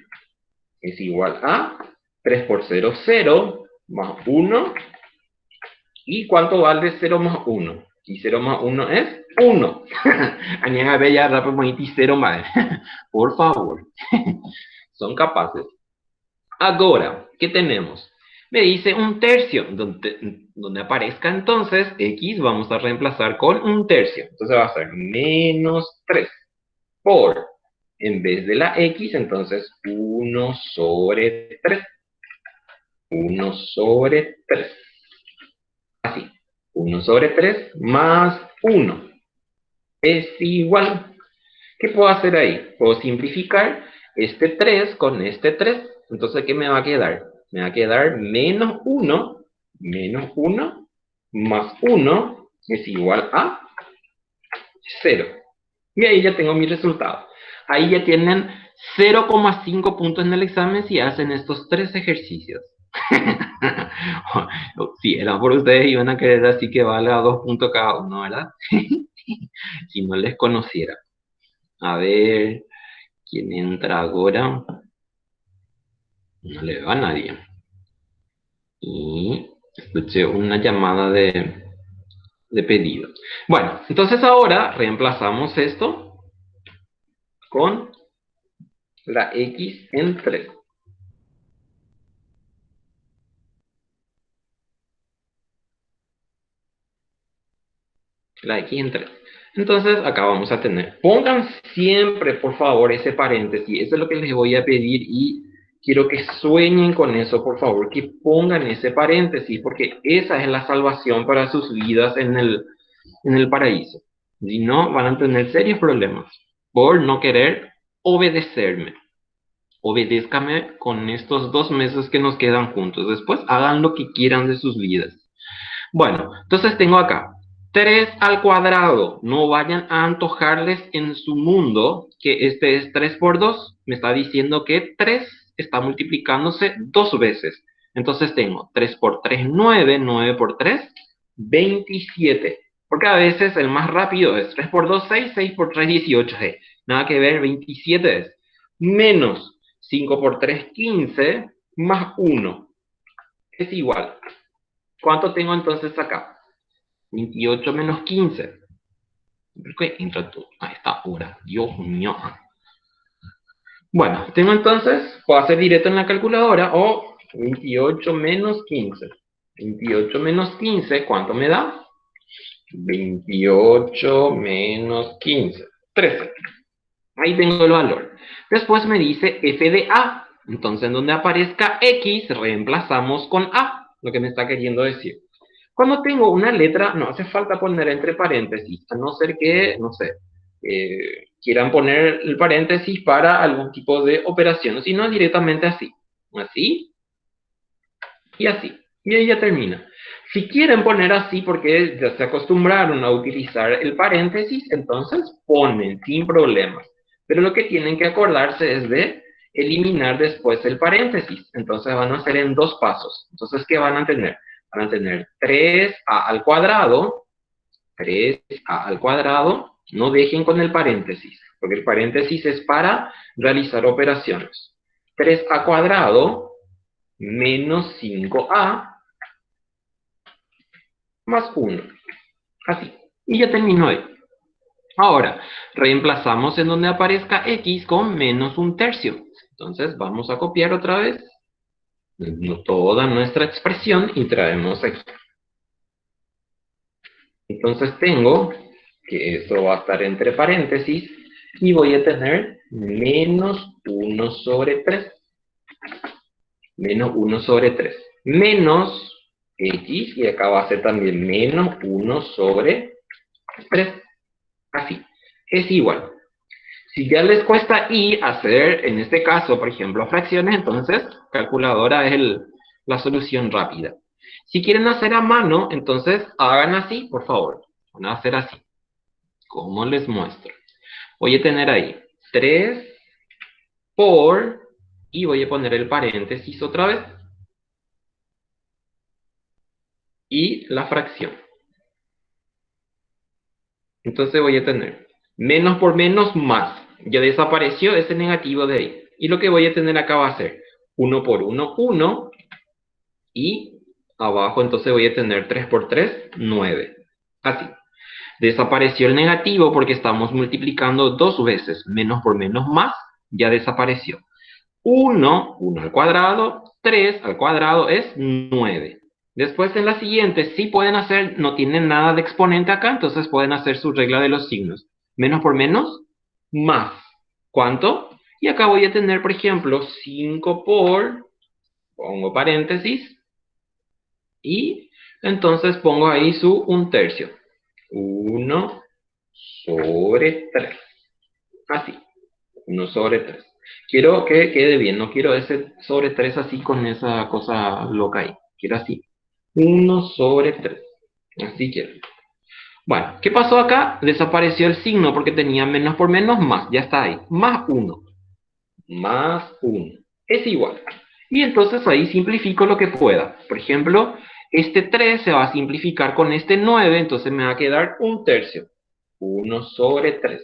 es igual a 3 por 0, 0 más 1. ¿Y cuánto vale 0 más 1? Y 0 más 1 es 1. Anian bella rápido y 0 más. Por favor. Son capaces. Ahora, ¿qué tenemos? Me dice un tercio. Donde aparezca entonces x, vamos a reemplazar con un tercio. Entonces va a ser menos 3 por, en vez de la x, entonces 1 sobre 3. 1 sobre 3. Así. 1 sobre 3 más 1 es igual. ¿Qué puedo hacer ahí? Puedo simplificar este 3 con este 3. Entonces, ¿qué me va a quedar? Me va a quedar menos 1 más 1 es igual a 0. Y ahí ya tengo mi resultado. Ahí ya tienen 0,5 puntos en el examen si hacen estos 3 ejercicios. Si eran por ustedes, iban a querer así que valga 2 puntos cada uno, ¿verdad? Si no les conociera. A ver, ¿quién entra ahora? No le veo a nadie. Y escuché una llamada de pedido. Bueno, entonces ahora reemplazamos esto con la x en 3. La x en 3. Entonces acá vamos a tener, pongan siempre por favor ese paréntesis, eso es lo que les voy a pedir y quiero que sueñen con eso por favor, que pongan ese paréntesis porque esa es la salvación para sus vidas en el paraíso. Si no, van a tener serios problemas por no querer obedecerme. Obedézcame con estos 2 meses que nos quedan juntos. Después hagan lo que quieran de sus vidas. Bueno, entonces tengo acá 3 al cuadrado. No vayan a antojarles en su mundo que este es 3 por 2. Me está diciendo que 3 está multiplicándose 2 veces. Entonces tengo 3 por 3, 9. 9 por 3, 27. Porque a veces el más rápido es 3 por 2, 6. 6 por 3, 18. Nada que ver, 27 es. Menos 5 por 3, 15. Más 1 es igual. ¿Cuánto tengo entonces acá? 28 menos 15. ¿Por qué entra tú a esta hora? Dios mío. Bueno, tengo entonces, puedo hacer directo en la calculadora o 28 menos 15. 28 menos 15, ¿cuánto me da? 28 menos 15. 13. Ahí tengo el valor. Después me dice f de a. Entonces, en donde aparezca x, reemplazamos con a, lo que me está queriendo decir. Cuando tengo una letra, no hace falta poner entre paréntesis, a no ser que, no sé, quieran poner el paréntesis para algún tipo de operación, sino directamente así. Así y así. Y ahí ya termina. Si quieren poner así porque ya se acostumbraron a utilizar el paréntesis, entonces ponen sin problemas. Pero lo que tienen que acordarse es de eliminar después el paréntesis. Entonces van a hacer en 2 pasos. Entonces, ¿qué van a tener? Van a tener 3a al cuadrado, 3a al cuadrado, no dejen con el paréntesis, porque el paréntesis es para realizar operaciones. 3a cuadrado menos 5a más 1. Así. Y ya terminó ahí. Ahora, reemplazamos en donde aparezca x con menos un tercio. Entonces vamos a copiar otra vez toda nuestra expresión y traemos aquí. Entonces tengo que eso va a estar entre paréntesis y voy a tener menos 1 sobre 3. Menos 1 sobre 3. Menos x, y acá va a ser también menos 1 sobre 3. Así. Es igual. Si ya les cuesta y hacer, en este caso, por ejemplo, fracciones, entonces calculadora es la solución rápida. Si quieren hacer a mano, entonces hagan así, por favor. Van a hacer así. Como les muestro. Voy a tener ahí 3 por, y voy a poner el paréntesis otra vez. Y la fracción. Entonces voy a tener menos por menos más. Ya desapareció ese negativo de ahí. Y lo que voy a tener acá va a ser 1 por 1, 1. Y abajo entonces voy a tener 3 por 3, 9. Así. Desapareció el negativo porque estamos multiplicando dos veces. Menos por menos más, ya desapareció. 1 al cuadrado, 3 al cuadrado es 9. Después en la siguiente, sí pueden hacer, no tienen nada de exponente acá, entonces pueden hacer su regla de los signos. Menos por menos, más. ¿Cuánto? Y acá voy a tener, por ejemplo, 5 por, pongo paréntesis, y entonces pongo ahí su 1/3. 1/3. Así, 1/3. Quiero que quede bien, no quiero ese sobre 3 así con esa cosa loca ahí. Quiero así. 1/3. Así quiero. Bueno, ¿qué pasó acá? Desapareció el signo porque tenía menos por menos más. Ya está ahí. Más 1. Más 1. Es igual. Y entonces ahí simplifico lo que pueda. Por ejemplo, este 3 se va a simplificar con este 9, entonces me va a quedar 1/3. 1/3.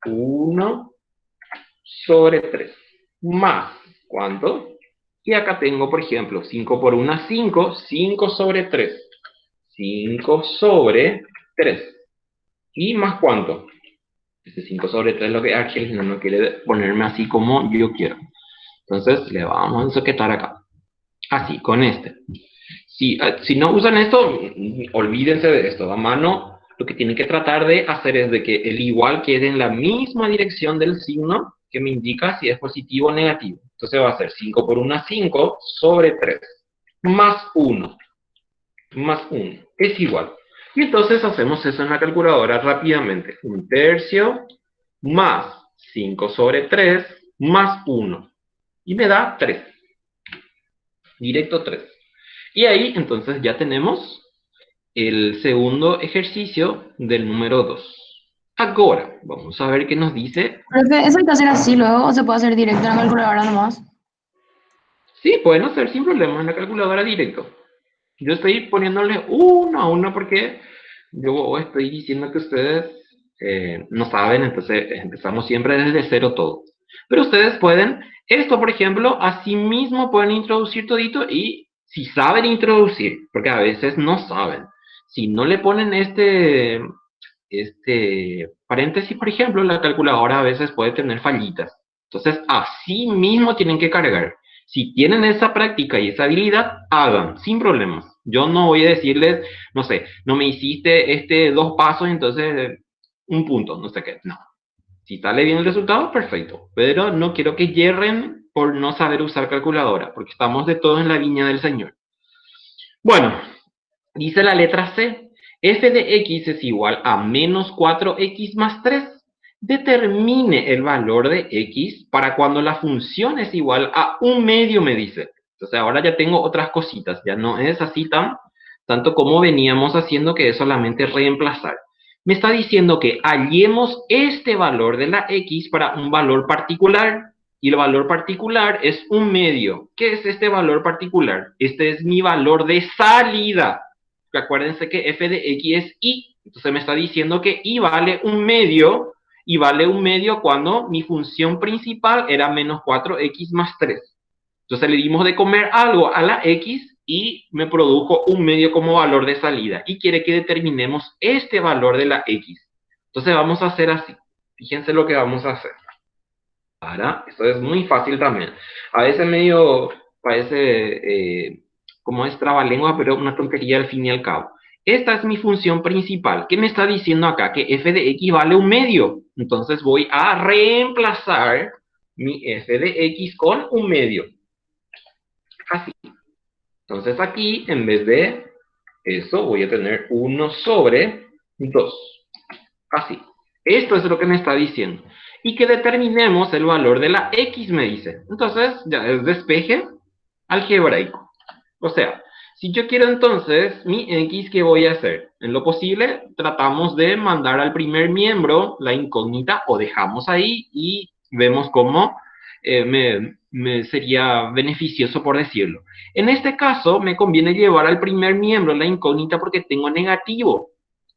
1/3. Más, ¿cuánto? Y acá tengo, por ejemplo, 5 por 1, 5. 5/3. 5/3. ¿Y más cuánto? Ese 5/3 es lo que Argel no quiere ponerme así como yo quiero. Entonces le vamos a ensoquetar acá. Así, con este. Si no usan esto, olvídense de esto. A mano, lo que tienen que tratar de hacer es de que el igual quede en la misma dirección del signo que me indica si es positivo o negativo. Entonces va a ser 5 por 1, 5/3. Más 1. Más 1. Es igual. Y entonces hacemos eso en la calculadora rápidamente. 1/3 más 5/3 más 1. Y me da 3. Directo 3. Y ahí entonces ya tenemos el segundo ejercicio del número 2. Ahora, vamos a ver qué nos dice. Profe, ¿eso hay que hacer así luego o se puede hacer directo en la calculadora nomás? Sí, pueden hacer sin problema en la calculadora directo. Yo estoy poniéndole uno a uno porque yo estoy diciendo que ustedes no saben, entonces empezamos siempre desde cero todo. Pero ustedes pueden, esto por ejemplo, así mismo pueden introducir todito y si saben introducir, porque a veces no saben, si no le ponen este paréntesis, por ejemplo, la calculadora a veces puede tener fallitas. Entonces, así mismo tienen que cargar. Si tienen esa práctica y esa habilidad, hagan, sin problemas. Yo no voy a decirles, no sé, no me hiciste 2 pasos, entonces un punto, no sé qué. No. Si sale bien el resultado, perfecto. Pero no quiero que yerren por no saber usar calculadora, porque estamos de todos en la viña del Señor. Bueno, dice la letra C, f de x es igual a menos 4x más 3. Determine el valor de x para cuando la función es igual a 1/2, me dice. Entonces ahora ya tengo otras cositas, ya no es así tanto como veníamos haciendo, que es solamente reemplazar. Me está diciendo que hallemos este valor de la x para un valor particular. Y el valor particular es 1/2. ¿Qué es este valor particular? Este es mi valor de salida. Acuérdense que f de x es y, entonces me está diciendo que y vale 1/2, y vale 1/2 cuando mi función principal era menos 4x más 3. Entonces le dimos de comer algo a la x y me produjo 1/2 como valor de salida, y quiere que determinemos este valor de la x. Entonces vamos a hacer así. Fíjense lo que vamos a hacer. Ahora, esto es muy fácil también. A veces medio parece como es trabalengua, pero una tontería al fin y al cabo. Esta es mi función principal. ¿Qué me está diciendo acá? Que f de x vale 1/2. Entonces voy a reemplazar mi f de x con 1/2. Así. Entonces aquí, en vez de eso, voy a tener 1/2. Así. Esto es lo que me está diciendo. Y que determinemos el valor de la x, me dice. Entonces, ya es despeje algebraico. O sea, si yo quiero entonces mi x, ¿qué voy a hacer? En lo posible, tratamos de mandar al primer miembro la incógnita, o dejamos ahí y vemos cómo me sería beneficioso, por decirlo. En este caso, me conviene llevar al primer miembro la incógnita porque tengo negativo.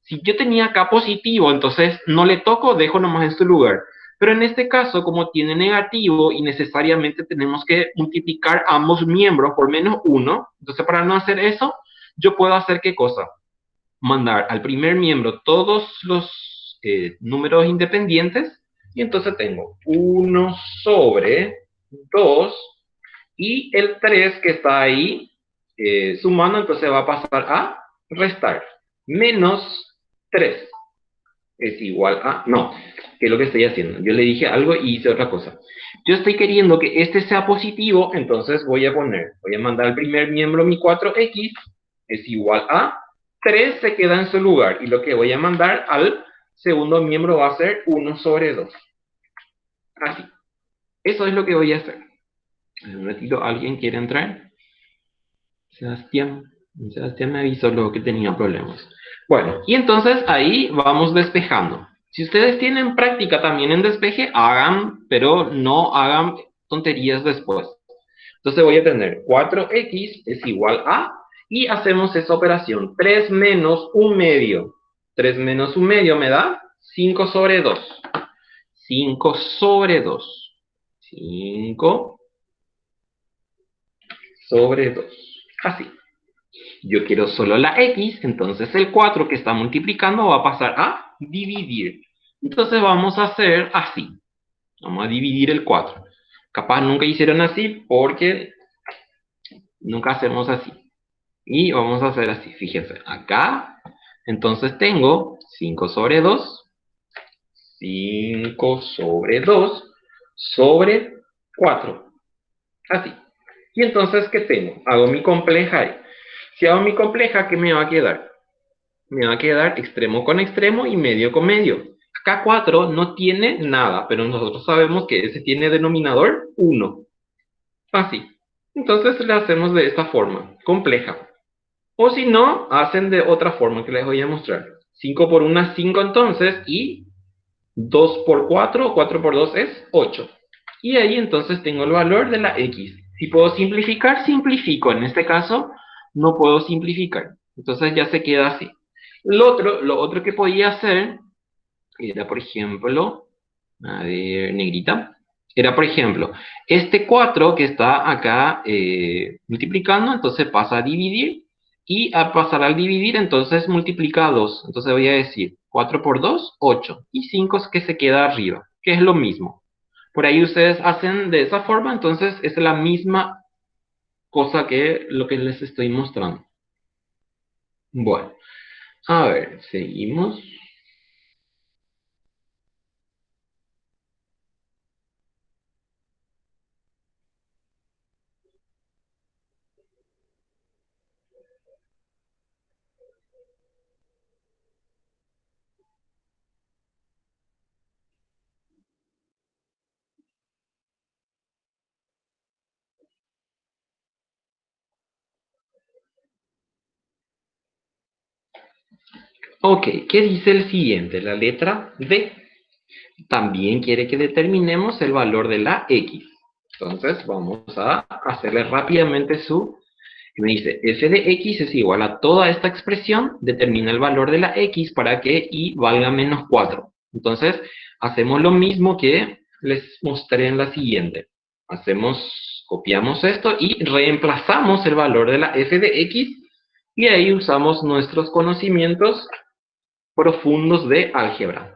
Si yo tenía acá positivo, entonces no le toco, dejo nomás en su lugar. Pero en este caso, como tiene negativo y necesariamente tenemos que multiplicar ambos miembros por menos 1, entonces para no hacer eso, yo puedo hacer ¿qué cosa? Mandar al primer miembro todos los números independientes y entonces tengo 1 sobre 2 y el 3 que está ahí sumando, entonces va a pasar a restar. Menos 3 es igual a... No, ¿qué es lo que estoy haciendo? Yo le dije algo y hice otra cosa. Yo estoy queriendo que este sea positivo, entonces voy a mandar al primer miembro mi 4x es igual a 3 se queda en su lugar. Y lo que voy a mandar al segundo miembro va a ser 1 sobre 2. Así. Eso es lo que voy a hacer. Un ratito, ¿alguien quiere entrar? Sebastián. Sebastián me avisó luego que tenía problemas. Bueno, y entonces ahí vamos despejando. Si ustedes tienen práctica también en despeje, hagan, pero no hagan tonterías después. Entonces voy a tener 4x es igual a, y hacemos esa operación, 3 menos 1 medio. 3 menos 1 medio me da 5 sobre 2. 5 sobre 2. 5 sobre 2. Así. Yo quiero solo la x, entonces el 4 que está multiplicando va a pasar a dividir. Entonces vamos a hacer así. Vamos a dividir el 4. Capaz nunca hicieron así porque nunca hacemos así. Y vamos a hacer así, fíjense, acá, entonces tengo 5 sobre 2, 5 sobre 2 sobre 4. Así. Y entonces, ¿qué tengo? Hago mi compleja ahí. Si hago mi compleja, ¿qué me va a quedar? Me va a quedar extremo con extremo y medio con medio. Acá 4 no tiene nada, pero nosotros sabemos que ese tiene denominador 1. Así. Entonces le hacemos de esta forma, compleja. O si no, hacen de otra forma que les voy a mostrar. 5 por 1 es 5 entonces, y 2 por 4, 4 por 2 es 8. Y ahí entonces tengo el valor de la x. Si puedo simplificar, simplifico. En este caso, no puedo simplificar. Entonces ya se queda así. Lo otro que podía hacer era, por ejemplo, a ver, negrita, era, por ejemplo, este 4 que está acá multiplicando, entonces pasa a dividir, y al pasar al dividir, entonces multiplica a 2. Entonces voy a decir 4 por 2, 8, y 5 es que se queda arriba, que es lo mismo. Por ahí ustedes hacen de esa forma, entonces es la misma cosa que lo que les estoy mostrando. Bueno, a ver, seguimos. Ok, ¿qué dice el siguiente? La letra D. También quiere que determinemos el valor de la x. Entonces vamos a hacerle rápidamente su... Me dice, f de x es igual a toda esta expresión, determina el valor de la x para que y valga menos 4. Entonces, hacemos lo mismo que les mostré en la siguiente. Copiamos esto y reemplazamos el valor de la f de x, y ahí usamos nuestros conocimientos profundos de álgebra.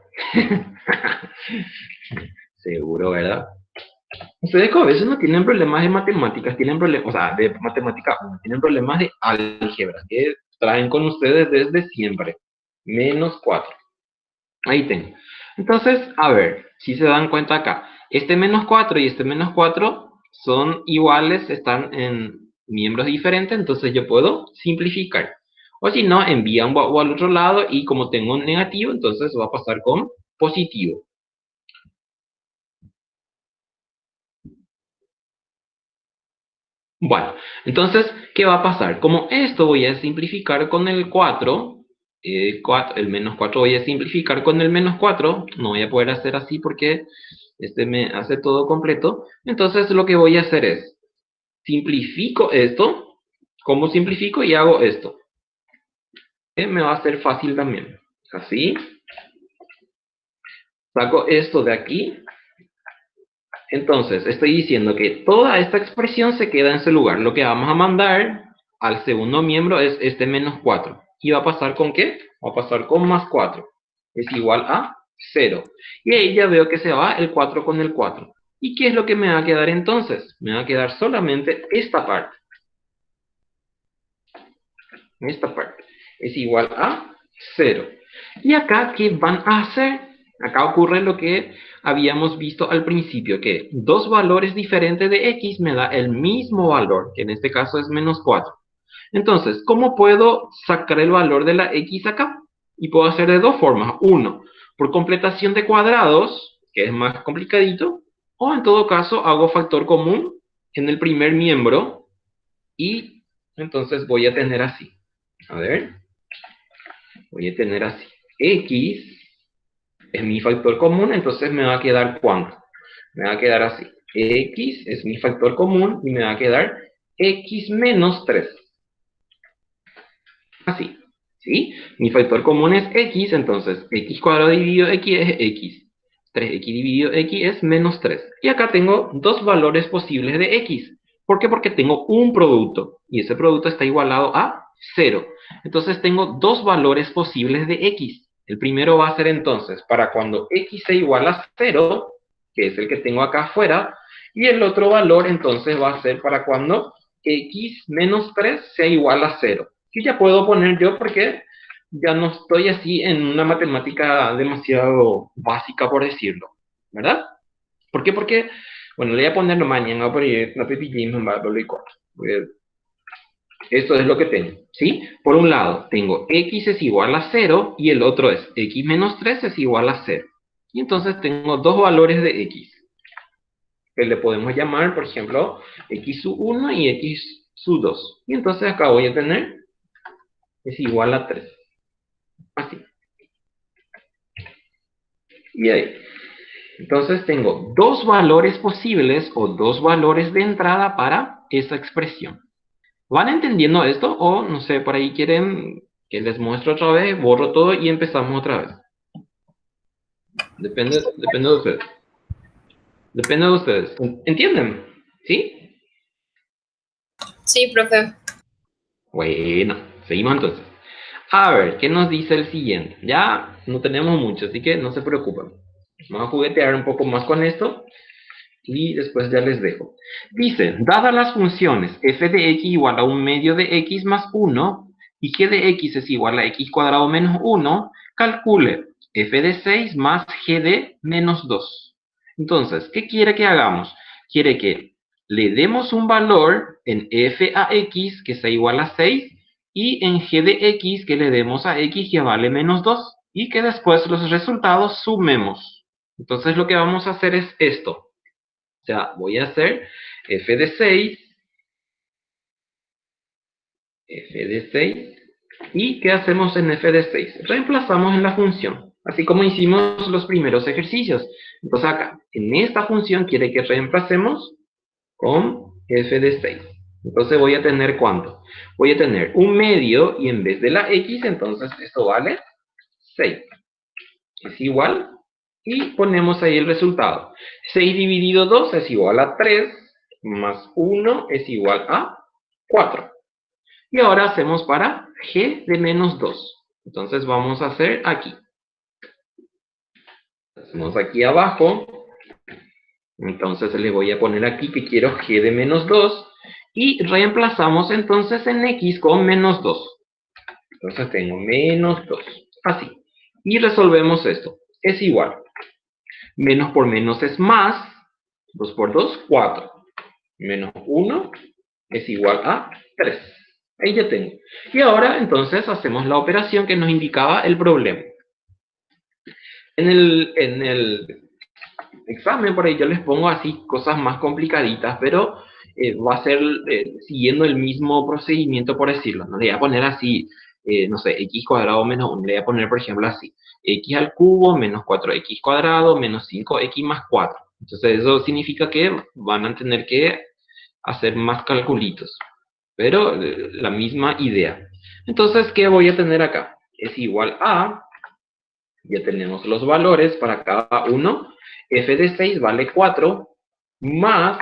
Seguro, ¿verdad? Ustedes como a veces no tienen problemas de matemáticas, tienen problemas, o sea, de matemática, tienen problemas de álgebra, que traen con ustedes desde siempre. Menos 4. Ahí tengo. Entonces, a ver, si se dan cuenta acá, este menos 4 y este menos 4 son iguales, están en miembros diferentes, entonces yo puedo simplificar. O si no, envían o al otro lado, y como tengo un negativo, entonces va a pasar con positivo. Bueno, entonces, ¿qué va a pasar? Como esto voy a simplificar con el 4, el menos 4 voy a simplificar con el menos 4, no voy a poder hacer así porque este me hace todo completo. Entonces lo que voy a hacer es, simplifico esto, ¿cómo simplifico? Y hago esto. Me va a ser fácil también. Así. Saco esto de aquí. Entonces, estoy diciendo que toda esta expresión se queda en su lugar. Lo que vamos a mandar al segundo miembro es este menos 4. ¿Y va a pasar con qué? Va a pasar con más 4. Es igual a 0. Y ahí ya veo que se va el 4 con el 4. ¿Y qué es lo que me va a quedar entonces? Me va a quedar solamente esta parte. Esta parte. Es igual a 0. ¿Y acá qué van a hacer? Acá ocurre lo que habíamos visto al principio, que dos valores diferentes de x me da el mismo valor, que en este caso es menos 4. Entonces, ¿cómo puedo sacar el valor de la x acá? Y puedo hacer de dos formas. Uno, por completación de cuadrados, que es más complicadito, o en todo caso hago factor común en el primer miembro y entonces voy a tener así. A ver, voy a tener así. X es mi factor común, entonces me va a quedar ¿cuánto? Me va a quedar así. X es mi factor común y me va a quedar x menos 3. Así, ¿sí? Mi factor común es x, entonces x cuadrado dividido x es x. 3x dividido x es menos 3. Y acá tengo dos valores posibles de x. ¿Por qué? Porque tengo un producto y ese producto está igualado a 0. Entonces tengo dos valores posibles de x. El primero va a ser entonces para cuando x sea igual a 0, que es el que tengo acá afuera, y el otro valor entonces va a ser para cuando x menos 3 sea igual a 0. Que ya puedo poner yo porque ya no estoy así en una matemática demasiado básica, por decirlo, ¿verdad? ¿Por qué? Porque, bueno, le voy a ponerlo mañana, pero no te pillé, lo y corto. Esto es lo que tengo, ¿sí? Por un lado, tengo x es igual a 0 y el otro es x menos 3 es igual a 0. Y entonces tengo dos valores de x, que le podemos llamar, por ejemplo, x sub 1 y x sub 2. Y entonces acá voy a tener es igual a 3. Así. Y ahí. Entonces tengo dos valores posibles o dos valores de entrada para esa expresión. ¿Van entendiendo esto? O no sé, por ahí quieren que les muestre otra vez, borro todo y empezamos otra vez. Depende de ustedes. Depende de ustedes. ¿Entienden? ¿Sí? Sí, profe. Bueno, seguimos entonces. A ver, ¿qué nos dice el siguiente? Ya no tenemos mucho, así que no se preocupen. Vamos a juguetear un poco más con esto y después ya les dejo. Dice, dadas las funciones f de x igual a un medio de x más 1 y g de x es igual a x cuadrado menos 1, calcule f de 6 más g de menos 2. Entonces, ¿qué quiere que hagamos? Quiere que le demos un valor en f a x que sea igual a 6 y en g de x que le demos a x que vale menos 2 y que después los resultados sumemos. Entonces lo que vamos a hacer es esto. O sea, voy a hacer f de 6, ¿y qué hacemos en f de 6? Reemplazamos en la función, así como hicimos los primeros ejercicios. Entonces acá, en esta función quiere que reemplacemos con f de 6. Entonces voy a tener ¿cuánto? Voy a tener un medio y en vez de la x, entonces esto vale 6. Es igual y ponemos ahí el resultado. 6 dividido 2 es igual a 3, más 1 es igual a 4. Y ahora hacemos para g de menos 2. Entonces vamos a hacer aquí. Hacemos aquí abajo. Entonces le voy a poner aquí que quiero g de menos 2. Y reemplazamos entonces en x con menos 2. Entonces tengo menos 2. Así. Y resolvemos esto. Es igual. Menos por menos es más. 2 por 2, 4. Menos 1 es igual a 3. Ahí ya tengo. Y ahora entonces hacemos la operación que nos indicaba el problema. En el examen por ahí yo les pongo así cosas más complicaditas, pero va a ser siguiendo el mismo procedimiento por decirlo. No le voy a poner así, no sé, x cuadrado menos 1. Le voy a poner por ejemplo así, x al cubo menos 4x cuadrado menos 5x más 4. Entonces eso significa que van a tener que hacer más calculitos, pero la misma idea. Entonces, ¿qué voy a tener acá? Es igual a Ya tenemos los valores para cada uno. F de 6 vale 4, más,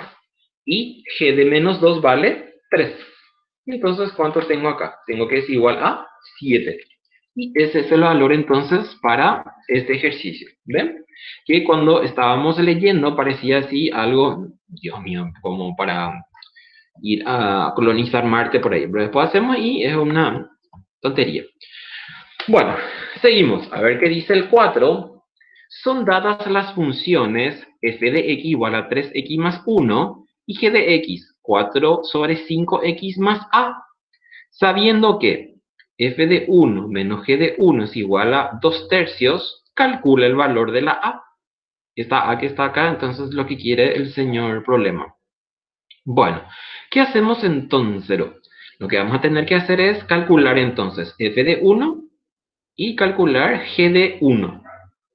y G de menos 2 vale 3. Entonces, ¿cuánto tengo acá? Tengo que es igual a 7. Y ese es el valor entonces para este ejercicio. ¿Ven? Que cuando estábamos leyendo parecía así algo, Dios mío, como para ir a colonizar Marte por ahí. Pero después hacemos y es una tontería. Bueno, seguimos. A ver qué dice el 4. Son dadas las funciones f de x igual a 3x más 1 y g de x 4 sobre 5x más a, sabiendo que f de 1 menos g de 1 es igual a 2 tercios, calcula el valor de la a. Esta a que está acá, entonces lo que quiere el señor problema. Bueno, ¿qué hacemos entonces? Lo que vamos a tener que hacer es calcular entonces f de 1 y calcular g de 1.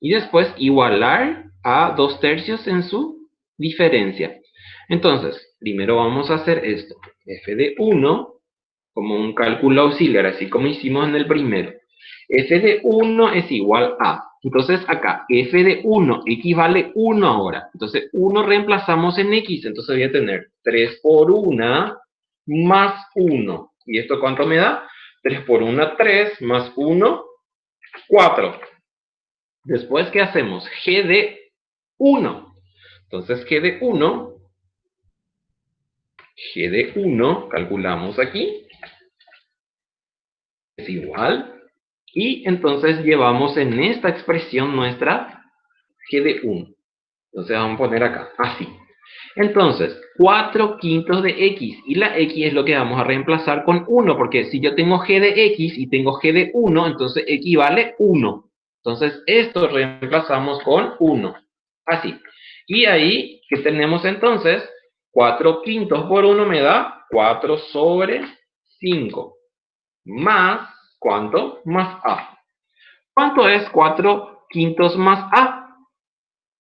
Y después igualar a 2 tercios en su diferencia. Entonces, primero vamos a hacer esto. F de 1 como un cálculo auxiliar, así como hicimos en el primero. F de 1 es igual a. Entonces acá, f de 1 equivale 1 ahora. Entonces 1 reemplazamos en x. Entonces voy a tener 3 por 1 más 1. ¿Y esto cuánto me da? 3 por 1, 3, más 1, 4. Después, ¿qué hacemos? G de 1. Entonces, G de 1, calculamos aquí, es igual. Y entonces llevamos en esta expresión nuestra G de 1. Entonces vamos a poner acá, así. Entonces, 4 quintos de x. Y la x es lo que vamos a reemplazar con 1. Porque si yo tengo g de x y tengo g de 1, entonces x vale 1. Entonces, esto reemplazamos con 1. Así. Y ahí, ¿qué tenemos entonces? 4 quintos por 1 me da 4 sobre 5. Más, ¿cuánto? Más a. ¿Cuánto es 4 quintos más a?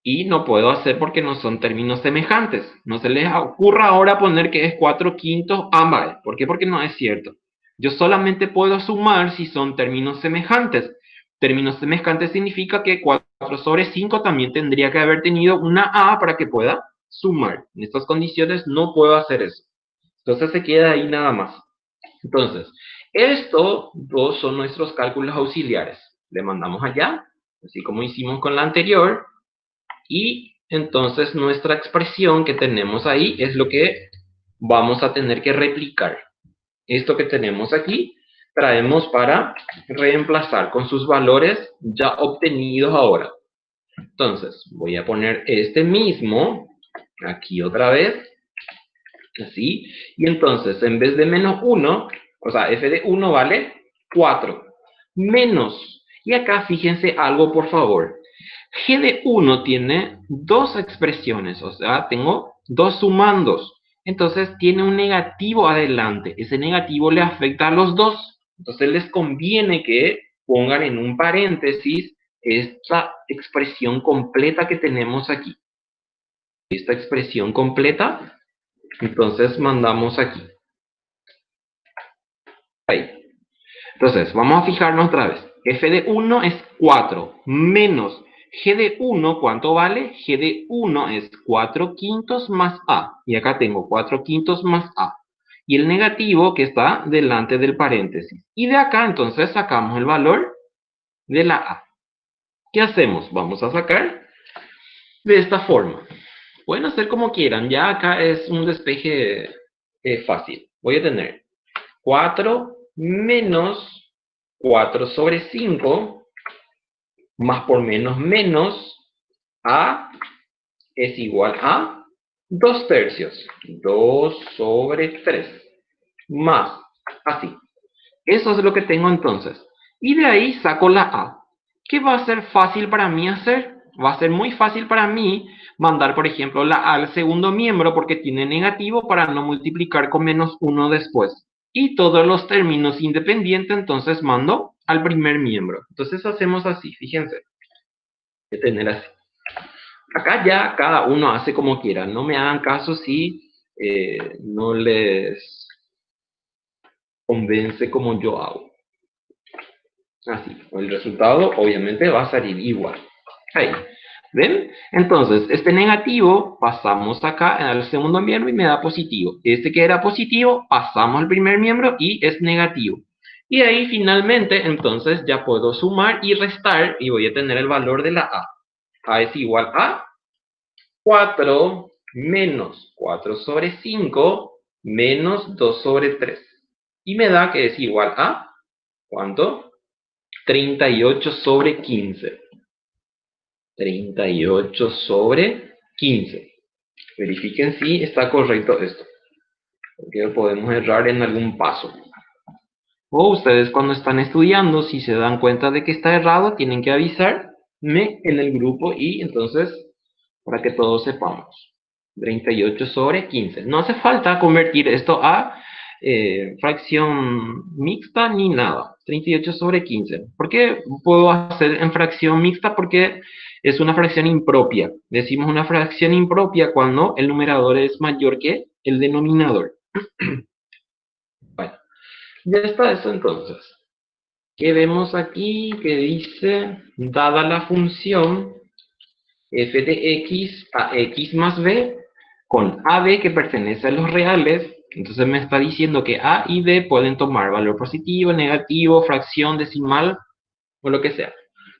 Y no puedo hacer porque no son términos semejantes. No se les ocurra ahora poner que es 4 quintos ambas. ¿Por qué? Porque no es cierto. Yo solamente puedo sumar si son términos semejantes. Términos semejantes significa que 4 sobre 5 también tendría que haber tenido una a para que pueda sumar. En estas condiciones no puedo hacer eso. Entonces se queda ahí nada más. Entonces, estos dos son nuestros cálculos auxiliares. Le mandamos allá, así como hicimos con la anterior. Y entonces nuestra expresión que tenemos ahí es lo que vamos a tener que replicar. Esto que tenemos aquí, traemos para reemplazar con sus valores ya obtenidos ahora. Entonces, voy a poner este mismo aquí otra vez, así. Y entonces, en vez de menos 1, o sea, f de 1 vale 4. Menos, y acá fíjense algo por favor. G de 1 tiene dos expresiones, o sea, tengo dos sumandos. Entonces tiene un negativo adelante. Ese negativo le afecta a los dos. Entonces les conviene que pongan en un paréntesis esta expresión completa que tenemos aquí. Esta expresión completa, entonces mandamos aquí. Ahí. Entonces, vamos a fijarnos otra vez. F de 1 es 4 menos G de 1, ¿cuánto vale? G de 1 es 4 quintos más A. Y acá tengo 4 quintos más A. Y el negativo que está delante del paréntesis. Y de acá entonces sacamos el valor de la A. ¿Qué hacemos? Vamos a sacar de esta forma. Pueden hacer como quieran. Ya acá es un despeje fácil. Voy a tener 4 menos 4 sobre 5 más por menos menos a es igual a 2 tercios. 2 sobre 3 más así. Eso es lo que tengo entonces. Y de ahí saco la a. ¿Qué va a ser fácil para mí hacer? Va a ser muy fácil para mí mandar, por ejemplo, la a al segundo miembro porque tiene negativo para no multiplicar con menos 1 después. Y todos los términos independientes, entonces mando al primer miembro. Entonces hacemos así, fíjense. De tener así. Acá ya cada uno hace como quiera. No me hagan caso si no les convence como yo hago. Así, el resultado obviamente va a salir igual. Ahí, ¿ven? Entonces, este negativo pasamos acá al segundo miembro y me da positivo. Este que era positivo, pasamos al primer miembro y es negativo. Y ahí finalmente, entonces ya puedo sumar y restar y voy a tener el valor de la A. A es igual a 4 menos 4 sobre 5 menos 2 sobre 3. Y me da que es igual a, ¿cuánto? 38 sobre 15. 38 sobre 15. Verifiquen si está correcto esto, porque podemos errar en algún paso. O ustedes cuando están estudiando, si se dan cuenta de que está errado, tienen que avisarme en el grupo y entonces, para que todos sepamos. 38 sobre 15. No hace falta convertir esto a fracción mixta ni nada. 38 sobre 15. ¿Por qué puedo hacer en fracción mixta? Porque es una fracción impropia. Decimos una fracción impropia cuando el numerador es mayor que el denominador. Bueno, ya está eso entonces. ¿Qué vemos aquí? Que dice, dada la función f de x a x más b, con AB que pertenece a los reales, entonces me está diciendo que A y B pueden tomar valor positivo, negativo, fracción, decimal, o lo que sea.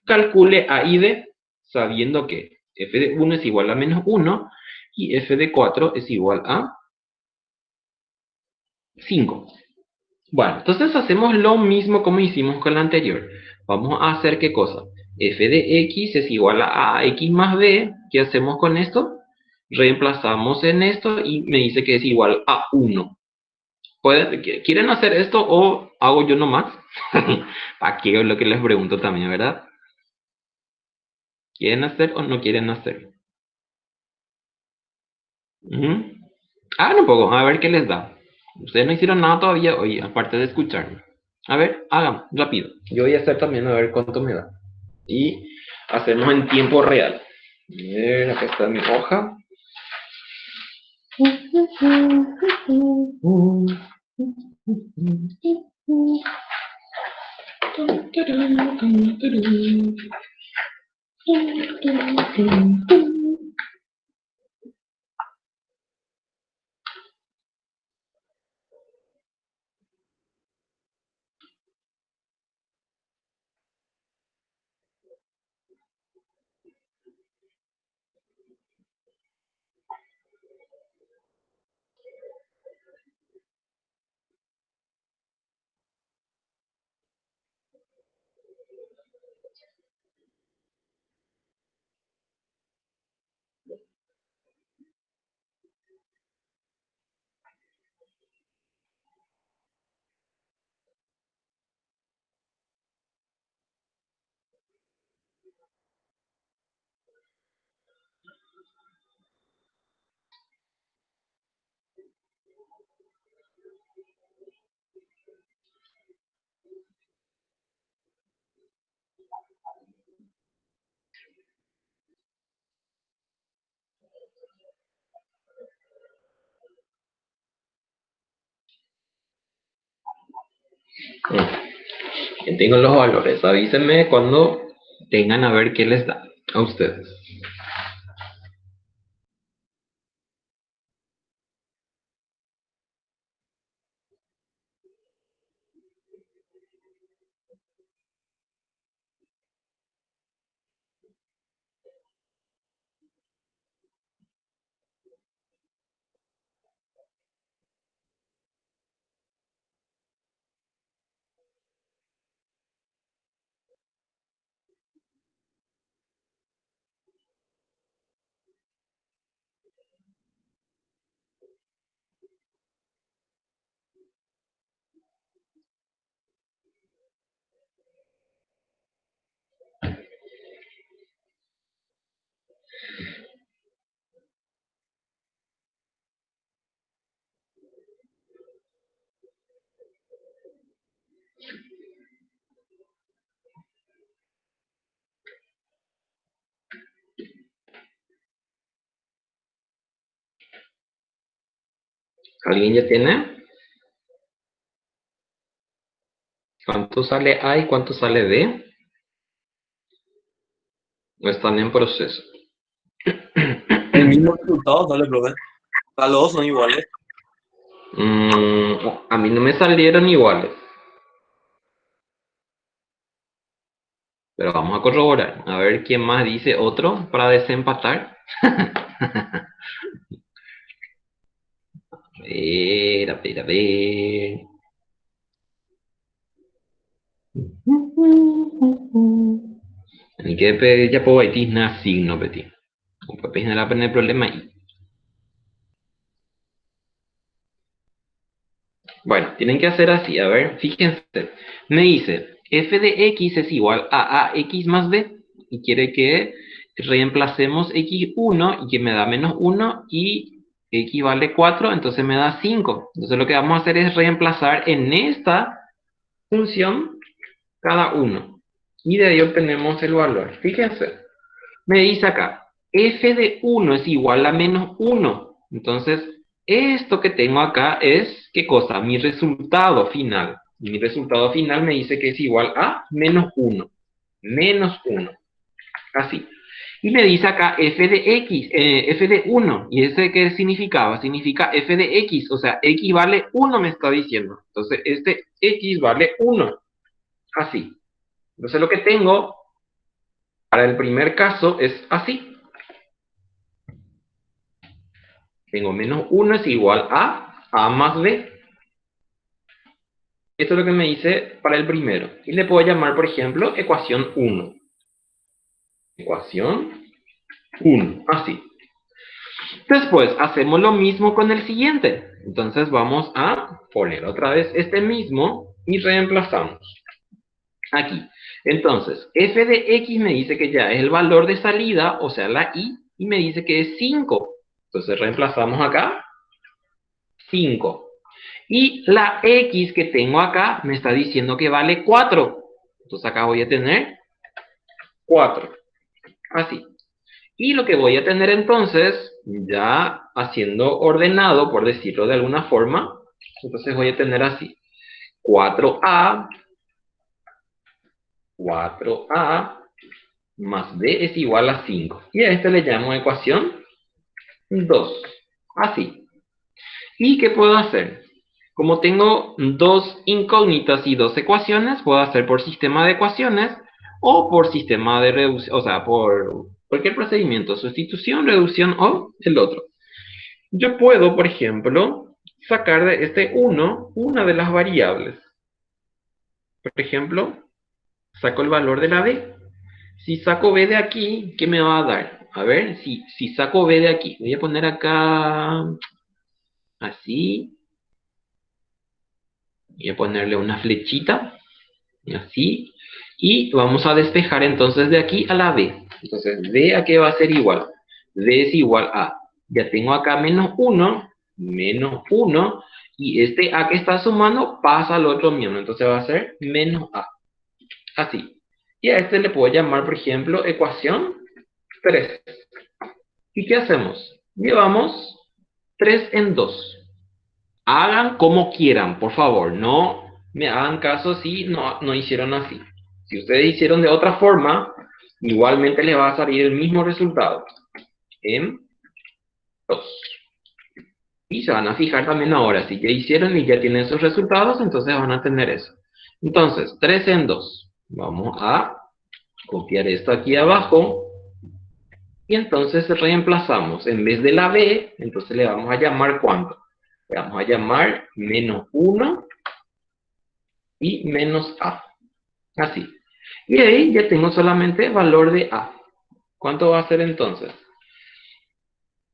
Calcule A y B sabiendo que f de 1 es igual a menos 1 y f de 4 es igual a 5. Bueno, entonces hacemos lo mismo como hicimos con la anterior. Vamos a hacer ¿qué cosa? F de x es igual a x más b. ¿Qué hacemos con esto? Reemplazamos en esto y me dice que es igual a 1. ¿Quieren hacer esto o hago yo nomás? Aquí es lo que les pregunto también, ¿verdad? ¿Quieren hacer o no quieren hacer? Hagan un poco, a ver qué les da. Ustedes no hicieron nada todavía hoy, aparte de escucharme. A ver, hagan, rápido. Yo voy a hacer también a ver cuánto me da. Y hacemos en tiempo real. A ver, acá está mi hoja. Tengo los valores. Avísenme cuando tengan a ver qué les da a ustedes. ¿Alguien ya tiene? ¿Cuánto sale A y cuánto sale B? ¿O están en proceso? El mismo resultado sale, profe. O sea, los dos son iguales. A mí no me salieron iguales. Pero vamos a corroborar. A ver quién más dice otro para desempatar. A ver. Ni que ya puedo ir na signo, petit. Pues no la el problema ahí. Bueno, tienen que hacer así. A ver, fíjense. Me dice, f de x es igual a ax más b. Y quiere que reemplacemos x1 y que me da menos 1 y x vale 4, entonces me da 5. Entonces lo que vamos a hacer es reemplazar en esta función cada uno. Y de ahí obtenemos el valor. Fíjense. Me dice acá, f de 1 es igual a menos 1. Entonces, esto que tengo acá es, ¿qué cosa? Mi resultado final. Mi resultado final me dice que es igual a menos 1. Menos 1. Así. Y me dice acá f de x, f de 1. ¿Y ese qué significaba? Significa f de x. O sea, x vale 1 me está diciendo. Entonces, este x vale 1. Así. Entonces, lo que tengo para el primer caso es así. Tengo menos 1 es igual a más b. Esto es lo que me dice para el primero. Y le puedo llamar, por ejemplo, ecuación 1. Ecuación 1. Así. Después, hacemos lo mismo con el siguiente. Entonces vamos a poner otra vez este mismo y reemplazamos. Aquí. Entonces, f de x me dice que ya es el valor de salida, o sea, la y me dice que es 5. Entonces reemplazamos acá 5. Y la x que tengo acá me está diciendo que vale 4. Entonces acá voy a tener 4. Así. Y lo que voy a tener entonces, ya haciendo ordenado, por decirlo de alguna forma, entonces voy a tener así. 4a más b es igual a 5. Y a esto le llamo ecuación 2. Así. ¿Y qué puedo hacer? Como tengo dos incógnitas y dos ecuaciones, puedo hacer por sistema de ecuaciones o por sistema de reducción, o sea, por cualquier procedimiento, sustitución, reducción o el otro. Yo puedo, por ejemplo, sacar de este 1 una de las variables. Por ejemplo, saco el valor de la b. Si saco b de aquí, ¿qué me va a dar? A ver, si saco b de aquí, voy a poner acá así. Voy a ponerle una flechita, así, y vamos a despejar entonces de aquí a la b. Entonces, b a qué va a ser igual. b es igual a, ya tengo acá menos 1, y este a que está sumando pasa al otro miembro, entonces va a ser menos a. Así. Y a este le puedo llamar, por ejemplo, ecuación 3. ¿Y qué hacemos? Llevamos 3 en 2. Hagan como quieran, por favor. No me hagan caso si no hicieron así. Si ustedes hicieron de otra forma, igualmente les va a salir el mismo resultado. En 2. Y se van a fijar también ahora. Si ya hicieron y ya tienen sus resultados, entonces van a tener eso. Entonces, 3 en 2. Vamos a copiar esto aquí abajo. Y entonces reemplazamos. En vez de la b, entonces le vamos a llamar ¿cuánto? Le vamos a llamar menos 1 y menos a. Así. Y ahí ya tengo solamente valor de a. ¿Cuánto va a ser entonces?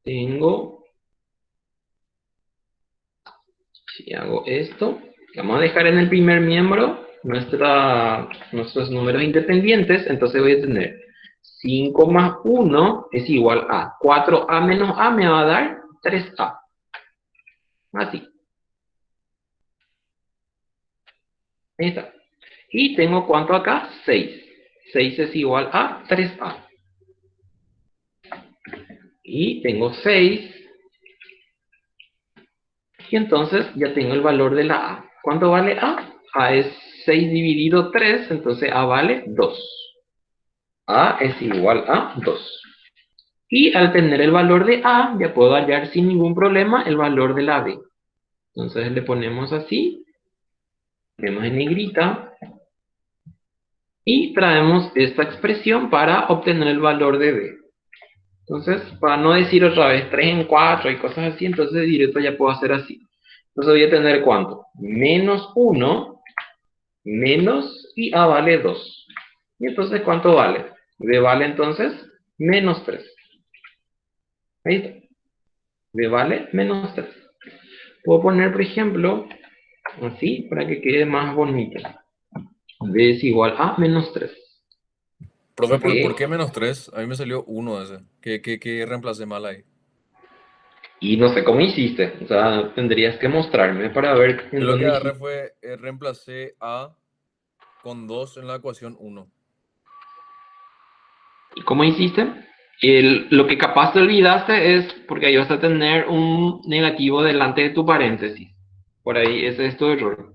Tengo, si hago esto, vamos a dejar en el primer miembro nuestros números independientes, entonces voy a tener 5 más 1 es igual a 4a menos a me va a dar 3a. Así. Ahí está. Y tengo ¿cuánto acá? 6. 6 es igual a 3a. Y tengo 6. Y entonces ya tengo el valor de la a. ¿Cuánto vale a? A es 6 dividido 3, entonces A vale 2. A es igual a 2. Y al tener el valor de A, ya puedo hallar sin ningún problema el valor de la B. Entonces le ponemos así, ponemos en negrita, y traemos esta expresión para obtener el valor de B. Entonces, para no decir otra vez 3 en 4 y cosas así, entonces directo ya puedo hacer así. Entonces voy a tener ¿cuánto? Menos 1, menos, y A vale 2. Y entonces, ¿cuánto vale? B vale entonces menos 3. Ahí está. B vale menos 3. Puedo poner, por ejemplo, así, para que quede más bonito. B es igual a menos 3. Profe, ¿por B, qué menos 3? A mí me salió 1 ese. ¿Qué reemplacé mal ahí? y no sé cómo hiciste. O sea, tendrías que mostrarme para ver Yo en lo que dónde agarré hiciste. fue, reemplacé A con 2 en la ecuación 1. ¿Y cómo hiciste? Lo que capaz te olvidaste es porque ahí vas a tener un negativo delante de tu paréntesis. Por ahí, ese es tu error.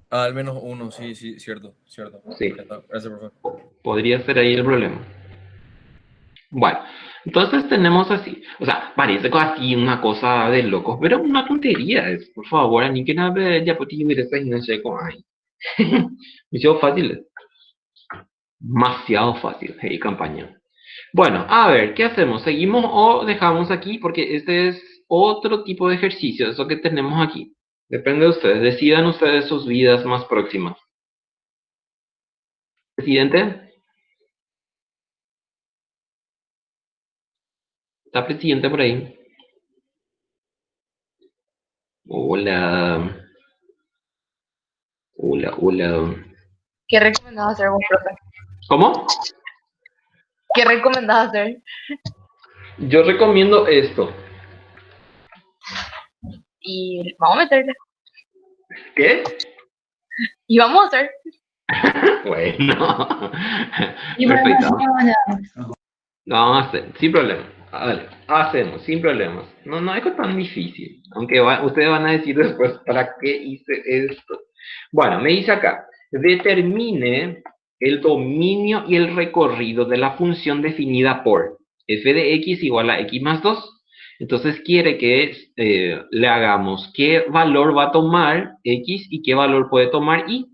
Ah, al menos 1, sí, sí, cierto, cierto. Sí, Ya está, gracias, profe. podría ser ahí el problema. Bueno, entonces tenemos así. O sea, parece así una cosa de locos, pero una tontería es. Por favor, a mí que nada de diapositiva y no sé cómo hay. Demasiado fácil. Demasiado fácil, hey, campaña. Bueno, a ver, ¿qué hacemos? ¿Seguimos o dejamos aquí? Porque este es otro tipo de ejercicio, eso que tenemos aquí. Depende de ustedes, decidan ustedes sus vidas más próximas. ¿Presidente? ¿Está presidente por ahí? Hola. Hola, hola. ¿Qué recomendás hacer vos, profe? ¿Cómo? ¿Qué recomendás hacer? Yo recomiendo esto. Y vamos a meterle. ¿Qué? Y vamos a hacer. Bueno. Y para Perfecto. nosotros mañana. Lo vamos a hacer, sin problema. Vale, hacemos, sin problemas. No, no es tan difícil. Aunque ustedes van a decir después, ¿para qué hice esto? Bueno, me dice acá, determine el dominio y el recorrido de la función definida por f de x igual a x más 2. Entonces quiere que le hagamos qué valor va a tomar x y qué valor puede tomar y.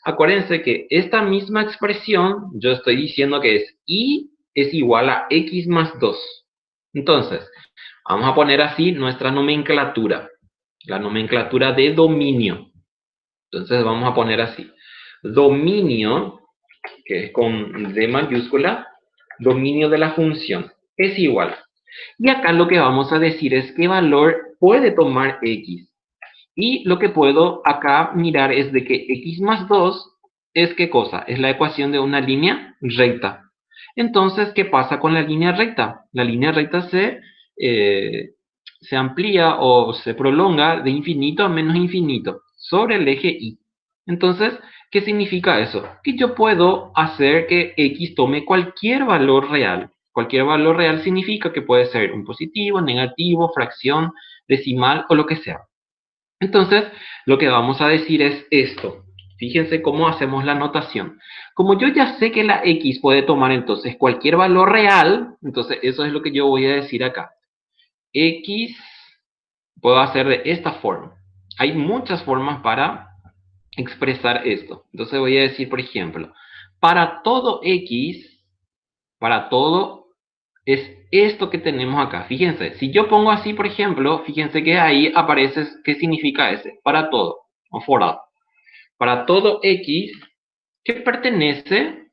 Acuérdense que esta misma expresión, yo estoy diciendo que es y es igual a x más 2. Entonces, vamos a poner así nuestra nomenclatura, la nomenclatura de dominio. Entonces vamos a poner así, dominio, que es con D mayúscula, dominio de la función, es igual. Y acá lo que vamos a decir es qué valor puede tomar x. Y lo que puedo acá mirar es de que x más 2 es ¿qué cosa? Es la ecuación de una línea recta. Entonces, ¿qué pasa con la línea recta? La línea recta se amplía o se prolonga de infinito a menos infinito sobre el eje y. Entonces, ¿qué significa eso? Que yo puedo hacer que x tome cualquier valor real. Cualquier valor real significa que puede ser un positivo, negativo, fracción, decimal o lo que sea. Entonces, lo que vamos a decir es esto. Fíjense cómo hacemos la notación. Como yo ya sé que la x puede tomar entonces cualquier valor real, entonces eso es lo que yo voy a decir acá. X puedo hacer de esta forma. Hay muchas formas para expresar esto. Entonces voy a decir, por ejemplo, para todo x, para todo es esto que tenemos acá. Fíjense, si yo pongo así, por ejemplo, fíjense que ahí aparece, ¿qué significa ese? Para todo, o for all. Para todo x que pertenece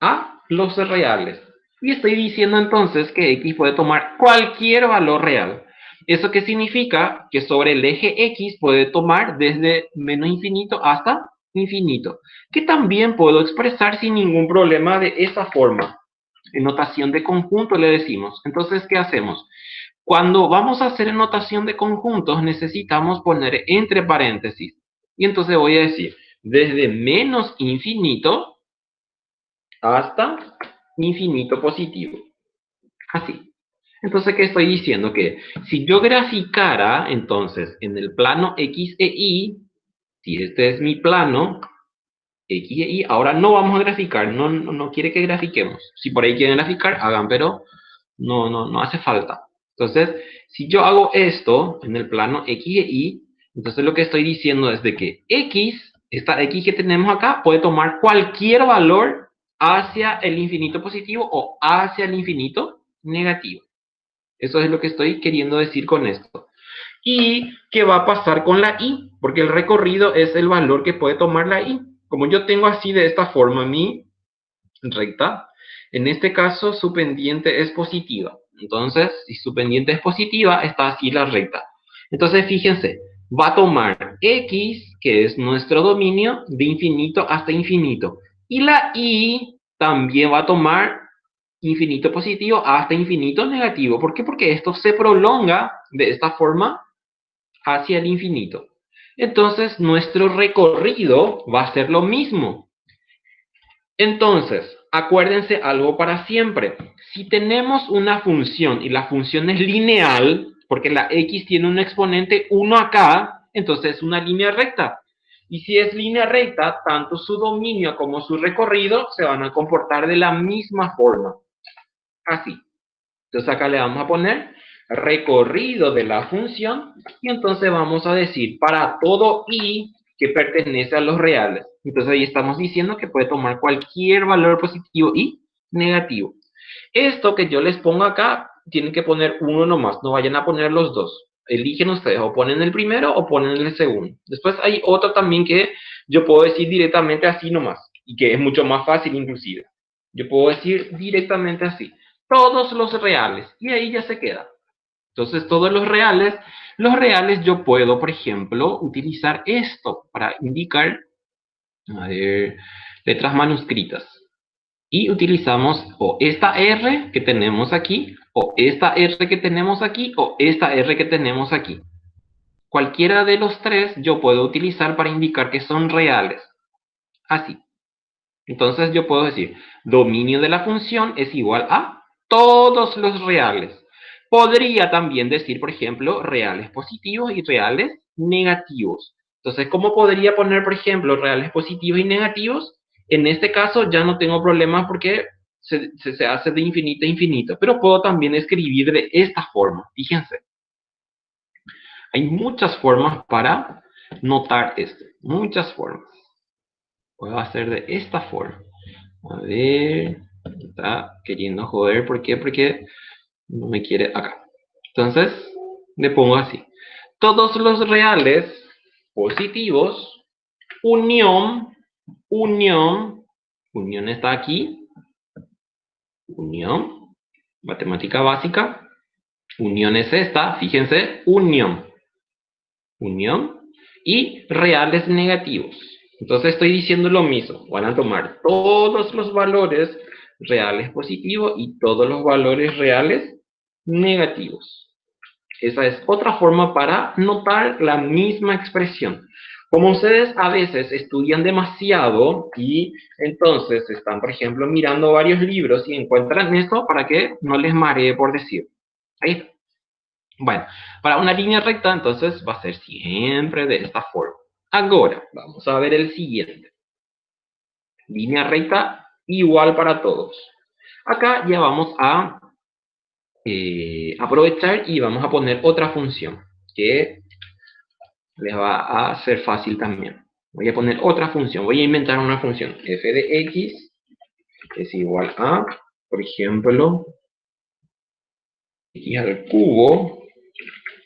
a los reales. Y estoy diciendo entonces que x puede tomar cualquier valor real. ¿Eso qué significa? Que sobre el eje x puede tomar desde menos infinito hasta infinito. Que también puedo expresar sin ningún problema de esa forma. En notación de conjunto le decimos. Entonces, ¿qué hacemos? Cuando vamos a hacer notación de conjuntos, necesitamos poner entre paréntesis. Y entonces voy a decir, desde menos infinito hasta infinito positivo. Así. Entonces, ¿qué estoy diciendo? Que si yo graficara, entonces, en el plano X e Y, si este es mi plano, X y Y, ahora no vamos a graficar, no quiere que grafiquemos. Si por ahí quieren graficar, hagan, pero no hace falta. Entonces, si yo hago esto en el plano X y Y, entonces lo que estoy diciendo es de que X, esta X que tenemos acá, puede tomar cualquier valor hacia el infinito positivo o hacia el infinito negativo. Eso es lo que estoy queriendo decir con esto. ¿Y qué va a pasar con la Y? Porque el recorrido es el valor que puede tomar la Y. Como yo tengo así de esta forma mi recta, en este caso su pendiente es positiva. Entonces, si su pendiente es positiva, está así la recta. Entonces, fíjense, va a tomar X, que es nuestro dominio, de infinito hasta infinito. Y la Y también va a tomar infinito positivo hasta infinito negativo. ¿Por qué? Porque esto se prolonga de esta forma hacia el infinito. Entonces, nuestro recorrido va a ser lo mismo. Entonces, acuérdense algo para siempre. Si tenemos una función y la función es lineal, porque la x tiene un exponente 1 acá, entonces es una línea recta. Y si es línea recta, tanto su dominio como su recorrido se van a comportar de la misma forma. Así. Entonces acá le vamos a poner recorrido de la función y entonces vamos a decir para todo y que pertenece a los reales. Entonces ahí estamos diciendo que puede tomar cualquier valor positivo y negativo. Esto que yo les pongo acá, tienen que poner uno nomás, no vayan a poner los dos. Eligen ustedes, o ponen el primero o ponen el segundo. Después hay otro también que yo puedo decir directamente así nomás, y que es mucho más fácil inclusive. Yo puedo decir directamente así, todos los reales, y ahí ya se queda. Entonces, todos los reales yo puedo, por ejemplo, utilizar esto para indicar, a ver, letras manuscritas. Y utilizamos o esta R que tenemos aquí, o esta R que tenemos aquí, o esta R que tenemos aquí. Cualquiera de los tres yo puedo utilizar para indicar que son reales. Así. Entonces yo puedo decir, dominio de la función es igual a todos los reales. Podría también decir, por ejemplo, reales positivos y reales negativos. Entonces, ¿cómo podría poner, por ejemplo, reales positivos y negativos? En este caso ya no tengo problemas porque se hace de infinito a infinito. Pero puedo también escribir de esta forma. Fíjense. Hay muchas formas para notar esto. Muchas formas. Puedo hacer de esta forma. A ver, está queriendo joder. ¿Por qué? Porque no me quiere acá. Entonces, le pongo así. Todos los reales positivos, unión está aquí, unión, matemática básica, unión es esta, fíjense, unión, y reales negativos. Entonces estoy diciendo lo mismo, van a tomar todos los valores reales positivos y todos los valores reales negativos. Esa es otra forma para notar la misma expresión. Como ustedes a veces estudian demasiado y entonces están, por ejemplo, mirando varios libros y encuentran esto para que no les maree por decir. Ahí está. Bueno, para una línea recta, entonces va a ser siempre de esta forma. Ahora, vamos a ver el siguiente. Línea recta igual para todos. Acá ya vamos a aprovechar y vamos a poner otra función que les va a hacer fácil también. Voy a poner otra función, voy a inventar una función. F de x es igual a, por ejemplo, x al cubo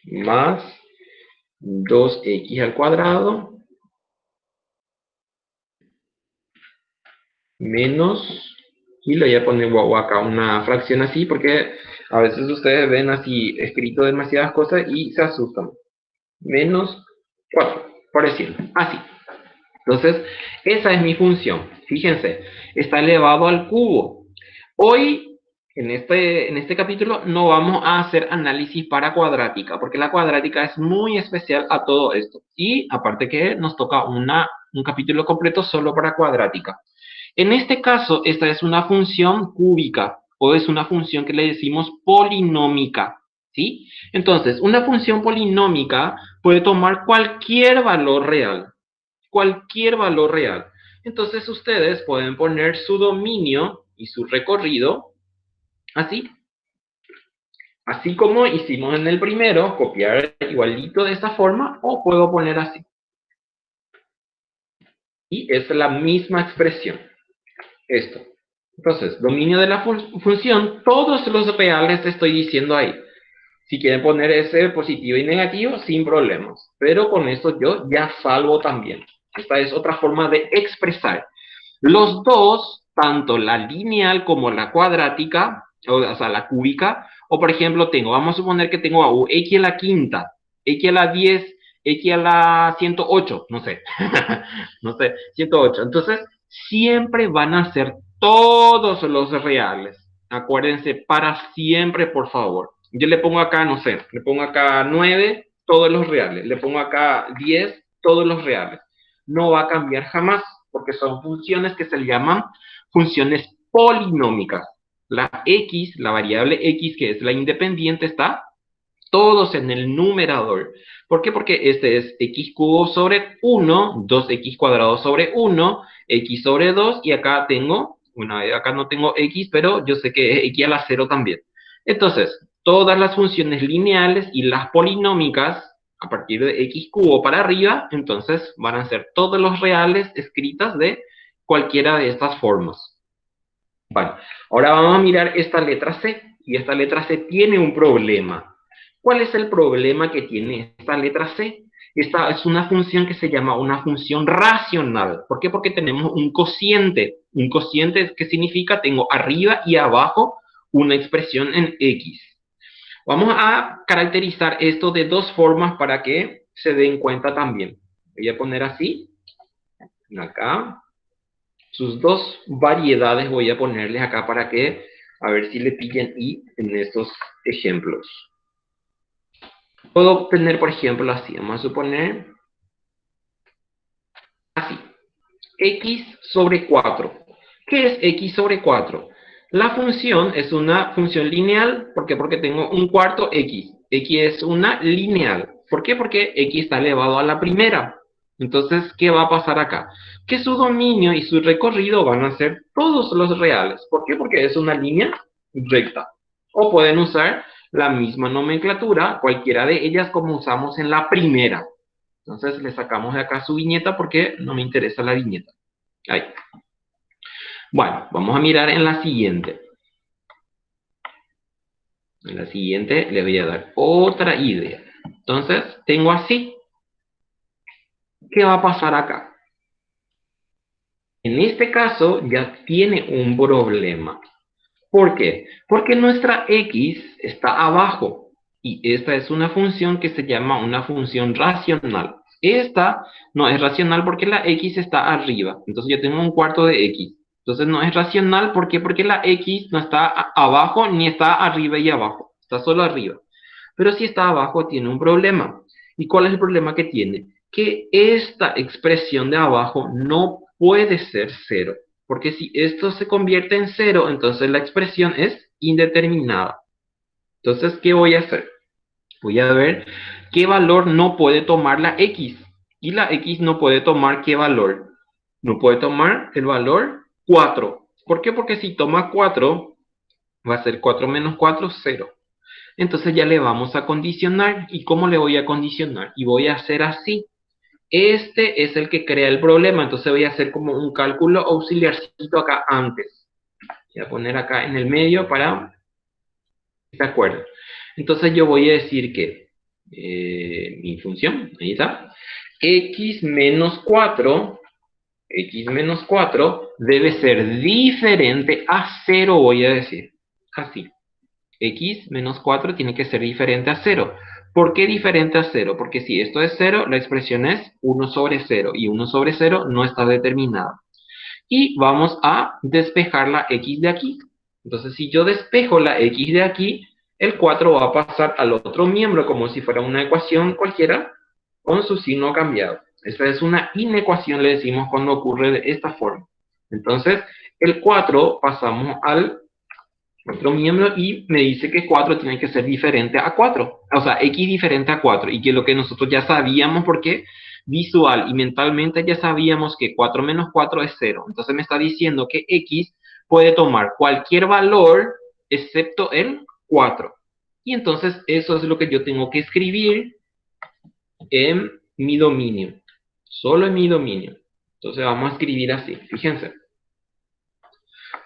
más 2x al cuadrado menos, y le voy a poner acá una fracción así porque a veces ustedes ven así escrito demasiadas cosas y se asustan. Menos 4, por decirlo, así. Entonces, esa es mi función. Fíjense, está elevado al cubo. Hoy, en este capítulo, no vamos a hacer análisis para cuadrática, porque la cuadrática es muy especial a todo esto. Y aparte que nos toca un capítulo completo solo para cuadrática. En este caso, esta es una función cúbica, o es una función que le decimos polinómica. ¿Sí? Entonces, una función polinómica puede tomar cualquier valor real. cualquier valor real. Entonces ustedes pueden poner su dominio y su recorrido así. Así como hicimos en el primero, copiar igualito de esta forma, o puedo poner así. Y es la misma expresión. Esto. Entonces, dominio de la función, todos los reales estoy diciendo ahí. Si quieren poner ese positivo y negativo, sin problemas. Pero con esto yo ya salvo también. Esta es otra forma de expresar. Los dos, tanto la lineal como la cuadrática, o sea, la cúbica, o por ejemplo vamos a suponer que tengo a x a la quinta, x a la 10, x a la 108, no sé, no sé, 108. Entonces, siempre van a ser todos los reales. Acuérdense, para siempre, por favor. Yo le pongo acá, no sé, le pongo acá 9, todos los reales. Le pongo acá 10, todos los reales. No va a cambiar jamás, porque son funciones que se llaman funciones polinómicas. La x, la variable x, que es la independiente, está todos en el numerador. ¿Por qué? Porque este es x cubo sobre 1, 2x cuadrado sobre 1, x sobre 2, y acá tengo, bueno, acá no tengo x, pero yo sé que es x a la 0 también. Entonces, todas las funciones lineales y las polinómicas, a partir de x cubo para arriba, entonces van a ser todos los reales escritas de cualquiera de estas formas. Bueno, ahora vamos a mirar esta letra C, y esta letra C tiene un problema. ¿Cuál es el problema que tiene esta letra C? Esta es una función que se llama una función racional. ¿Por qué? Porque tenemos un cociente. Un cociente, ¿qué significa? Tengo arriba y abajo una expresión en x. Vamos a caracterizar esto de dos formas para que se den cuenta también. Voy a poner así, acá. Sus dos variedades voy a ponerles acá para que, a ver si le pillen y en estos ejemplos. Puedo obtener, por ejemplo, así. Vamos a suponer así. X sobre 4. ¿Qué es x sobre 4? La función es una función lineal. ¿Por qué? Porque tengo un cuarto x. X es una lineal. ¿Por qué? Porque x está elevado a la primera. Entonces, ¿qué va a pasar acá? Que su dominio y su recorrido van a ser todos los reales. ¿Por qué? Porque es una línea recta. O pueden usar la misma nomenclatura, cualquiera de ellas como usamos en la primera. Entonces, le sacamos de acá su viñeta porque no me interesa la viñeta. Ahí. Bueno, vamos a mirar en la siguiente. En la siguiente le voy a dar otra idea. Entonces, tengo así. ¿Qué va a pasar acá? En este caso, ya tiene un problema. ¿Por qué? Porque nuestra x está abajo. Y esta es una función que se llama una función racional. Esta no es racional porque la x está arriba. Entonces yo tengo un cuarto de x. Entonces no es racional. ¿Por qué? Porque la x no está abajo ni está arriba y abajo. Está solo arriba. Pero si está abajo tiene un problema. ¿Y cuál es el problema que tiene? Que esta expresión de abajo no puede ser 0. Porque si esto se convierte en 0, entonces la expresión es indeterminada. Entonces, ¿qué voy a hacer? Voy a ver qué valor no puede tomar la x. Y la x no puede tomar qué valor. No puede tomar el valor 4. ¿Por qué? Porque si toma 4, va a ser 4 menos 4, 0. Entonces ya le vamos a condicionar. ¿Y cómo le voy a condicionar? Y voy a hacer así. Este es el que crea el problema. Entonces voy a hacer como un cálculo auxiliarcito acá antes. Voy a poner acá en el medio para... ¿Se acuerdan? Entonces yo voy a decir que mi función, ahí está, x menos 4 debe ser diferente a 0, voy a decir. Así. X menos 4 tiene que ser diferente a 0. ¿Por qué diferente a 0? Porque si esto es 0, la expresión es 1 sobre 0. Y 1 sobre 0 no está determinada. Y vamos a despejar la x de aquí. Entonces, si yo despejo la x de aquí, el 4 va a pasar al otro miembro como si fuera una ecuación cualquiera con su signo cambiado. Esta es una inecuación, le decimos cuando ocurre de esta forma. Entonces, el 4 pasamos al otro miembro y me dice que 4 tiene que ser diferente a 4. O sea, x diferente a 4. Y que lo que nosotros ya sabíamos, ¿por qué? visual y mentalmente ya sabíamos que 4 menos 4 es 0. Entonces me está diciendo que x puede tomar cualquier valor excepto el 4. Y entonces eso es lo que yo tengo que escribir en mi dominio. Solo en mi dominio. Entonces vamos a escribir así. Fíjense.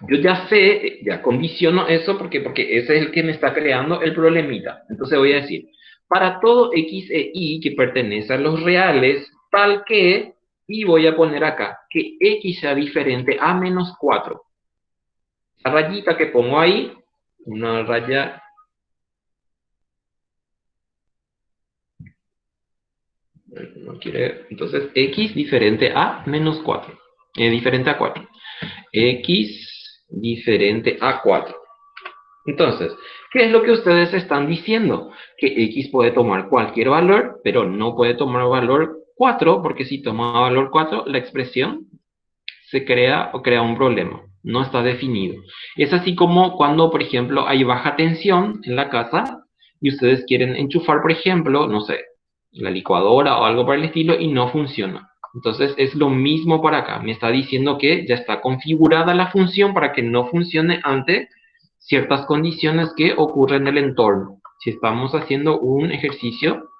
Yo ya sé, ya condiciono eso porque ese es el que me está creando el problemita. Entonces voy a decir, para todo x e y que pertenece a los reales, tal que, y voy a poner acá, que x sea diferente a menos 4. La rayita que pongo ahí, una raya... No quiere, entonces x diferente a menos 4. Diferente a 4. X diferente a 4. Entonces, ¿qué es lo que ustedes están diciendo? Que x puede tomar cualquier valor, pero no puede tomar valor 4, porque si toma valor 4, la expresión se crea o crea un problema. No está definido. Es así como cuando, por ejemplo, hay baja tensión en la casa y ustedes quieren enchufar, por ejemplo, no sé, la licuadora o algo por el estilo y no funciona. Entonces es lo mismo por acá. Me está diciendo que ya está configurada la función para que no funcione ante ciertas condiciones que ocurren en el entorno. Si estamos haciendo un ejercicio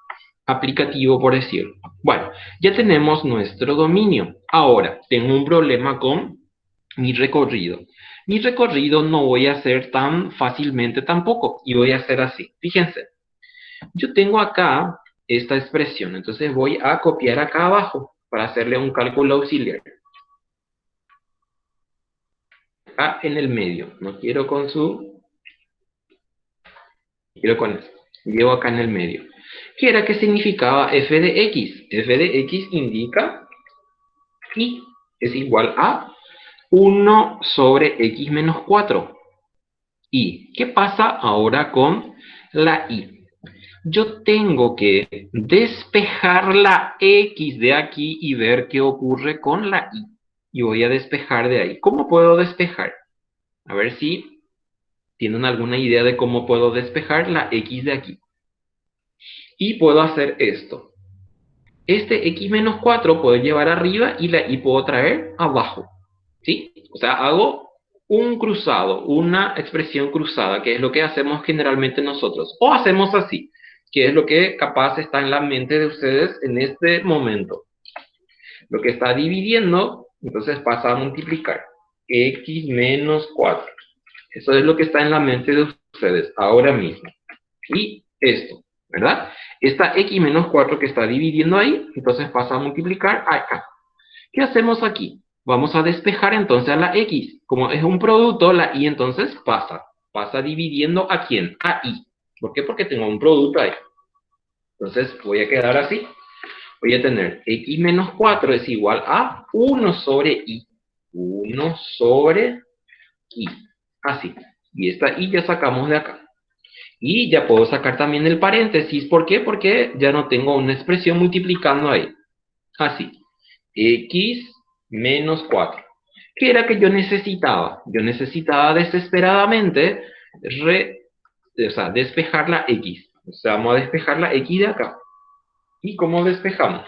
aplicativo, por decirlo. Bueno, ya tenemos nuestro dominio. Ahora, tengo un problema con mi recorrido. Mi recorrido no voy a hacer tan fácilmente tampoco. Y voy a hacer así. Fíjense. Yo tengo acá esta expresión. Entonces voy a copiar acá abajo para hacerle un cálculo auxiliar. Acá en el medio. No quiero con su... Quiero con eso. Llevo acá en el medio. ¿Qué era que significaba f de x? F de x indica y es igual a 1 sobre x menos 4. ¿Y qué pasa ahora con la y? Yo tengo que despejar la x de aquí y ver qué ocurre con la y. Y voy a despejar de ahí. ¿Cómo puedo despejar? A ver si tienen alguna idea de cómo puedo despejar la x de aquí. Y puedo hacer esto. Este x menos 4 puedo llevar arriba y la y puedo traer abajo. ¿Sí? O sea, hago un cruzado, una expresión cruzada, que es lo que hacemos generalmente nosotros. O hacemos así, que es lo que capaz está en la mente de ustedes en este momento. Lo que está dividiendo, entonces pasa a multiplicar. X menos 4. Eso es lo que está en la mente de ustedes ahora mismo. Y esto, ¿verdad? Esta x menos 4 que está dividiendo ahí, entonces pasa a multiplicar acá. ¿Qué hacemos aquí? Vamos a despejar entonces a la x. Como es un producto, la y entonces pasa. Pasa dividiendo ¿a quién? A y. ¿Por qué? Porque tengo un producto ahí. Entonces voy a quedar así. Voy a tener x menos 4 es igual a 1 sobre y. 1 sobre y. Así. Y esta y ya sacamos de acá. Y ya puedo sacar también el paréntesis. ¿Por qué? Porque ya no tengo una expresión multiplicando ahí. Así. X menos 4. ¿Qué era que yo necesitaba? Yo necesitaba desesperadamente despejar la X. O sea, vamos a despejar la X de acá. ¿Y cómo despejamos?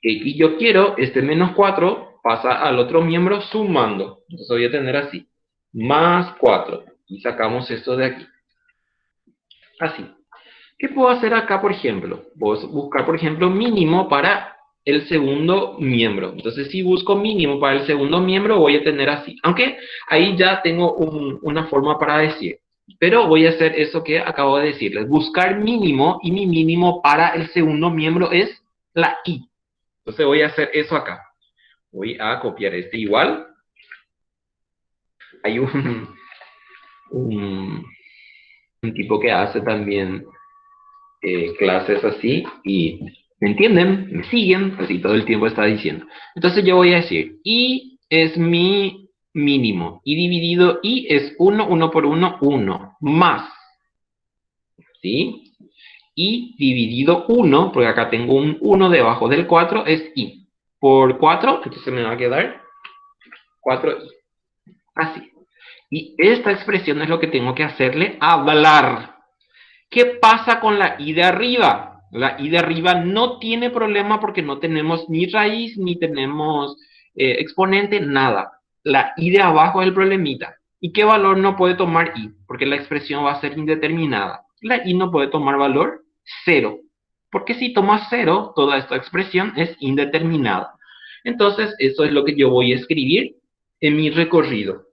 X yo quiero, este menos 4 pasa al otro miembro sumando. Entonces voy a tener así. Más 4. Y sacamos esto de aquí. Así. ¿Qué puedo hacer acá, por ejemplo? Puedo buscar, por ejemplo, mínimo para el segundo miembro. Entonces, si busco mínimo para el segundo miembro, voy a tener así. Aunque ahí ya tengo una forma para decir. Pero voy a hacer eso que acabo de decirles. Buscar mínimo, y mi mínimo para el segundo miembro es la y. Entonces, voy a hacer eso acá. Voy a copiar este igual. Hay un tipo que hace también clases así y ¿me entienden? ¿Me siguen? Así todo el tiempo está diciendo. Entonces yo voy a decir, y es mi mínimo, y dividido, y es 1, 1 por 1, 1, más, ¿sí? Y dividido 1, porque acá tengo un 1 debajo del 4, es y. Por 4, entonces me va a quedar 4i. Así. Y esta expresión es lo que tengo que hacerle hablar. ¿Qué pasa con la y de arriba? La y de arriba no tiene problema porque no tenemos ni raíz, ni tenemos exponente, nada. La y de abajo es el problemita. ¿Y qué valor no puede tomar y? Porque la expresión va a ser indeterminada. La y no puede tomar valor 0. Porque si toma 0, toda esta expresión es indeterminada. Entonces, eso es lo que yo voy a escribir en mi recorrido.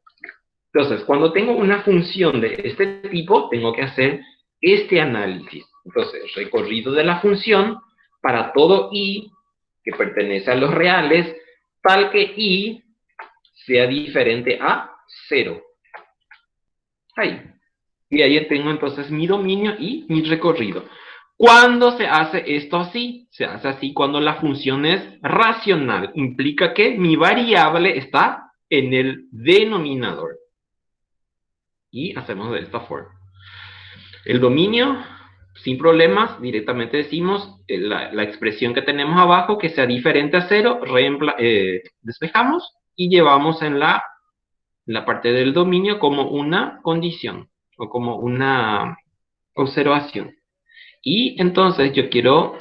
Entonces, cuando tengo una función de este tipo, tengo que hacer este análisis. Entonces, recorrido de la función para todo i que pertenece a los reales, tal que i sea diferente a 0. Ahí. Y ahí tengo entonces mi dominio y mi recorrido. ¿Cuándo se hace esto así? Se hace así cuando la función es racional. Implica que mi variable está en el denominador. Y hacemos de esta forma. El dominio, sin problemas, directamente decimos la expresión que tenemos abajo que sea diferente a 0, despejamos y llevamos en la parte del dominio como una condición o como una observación. Y entonces yo quiero,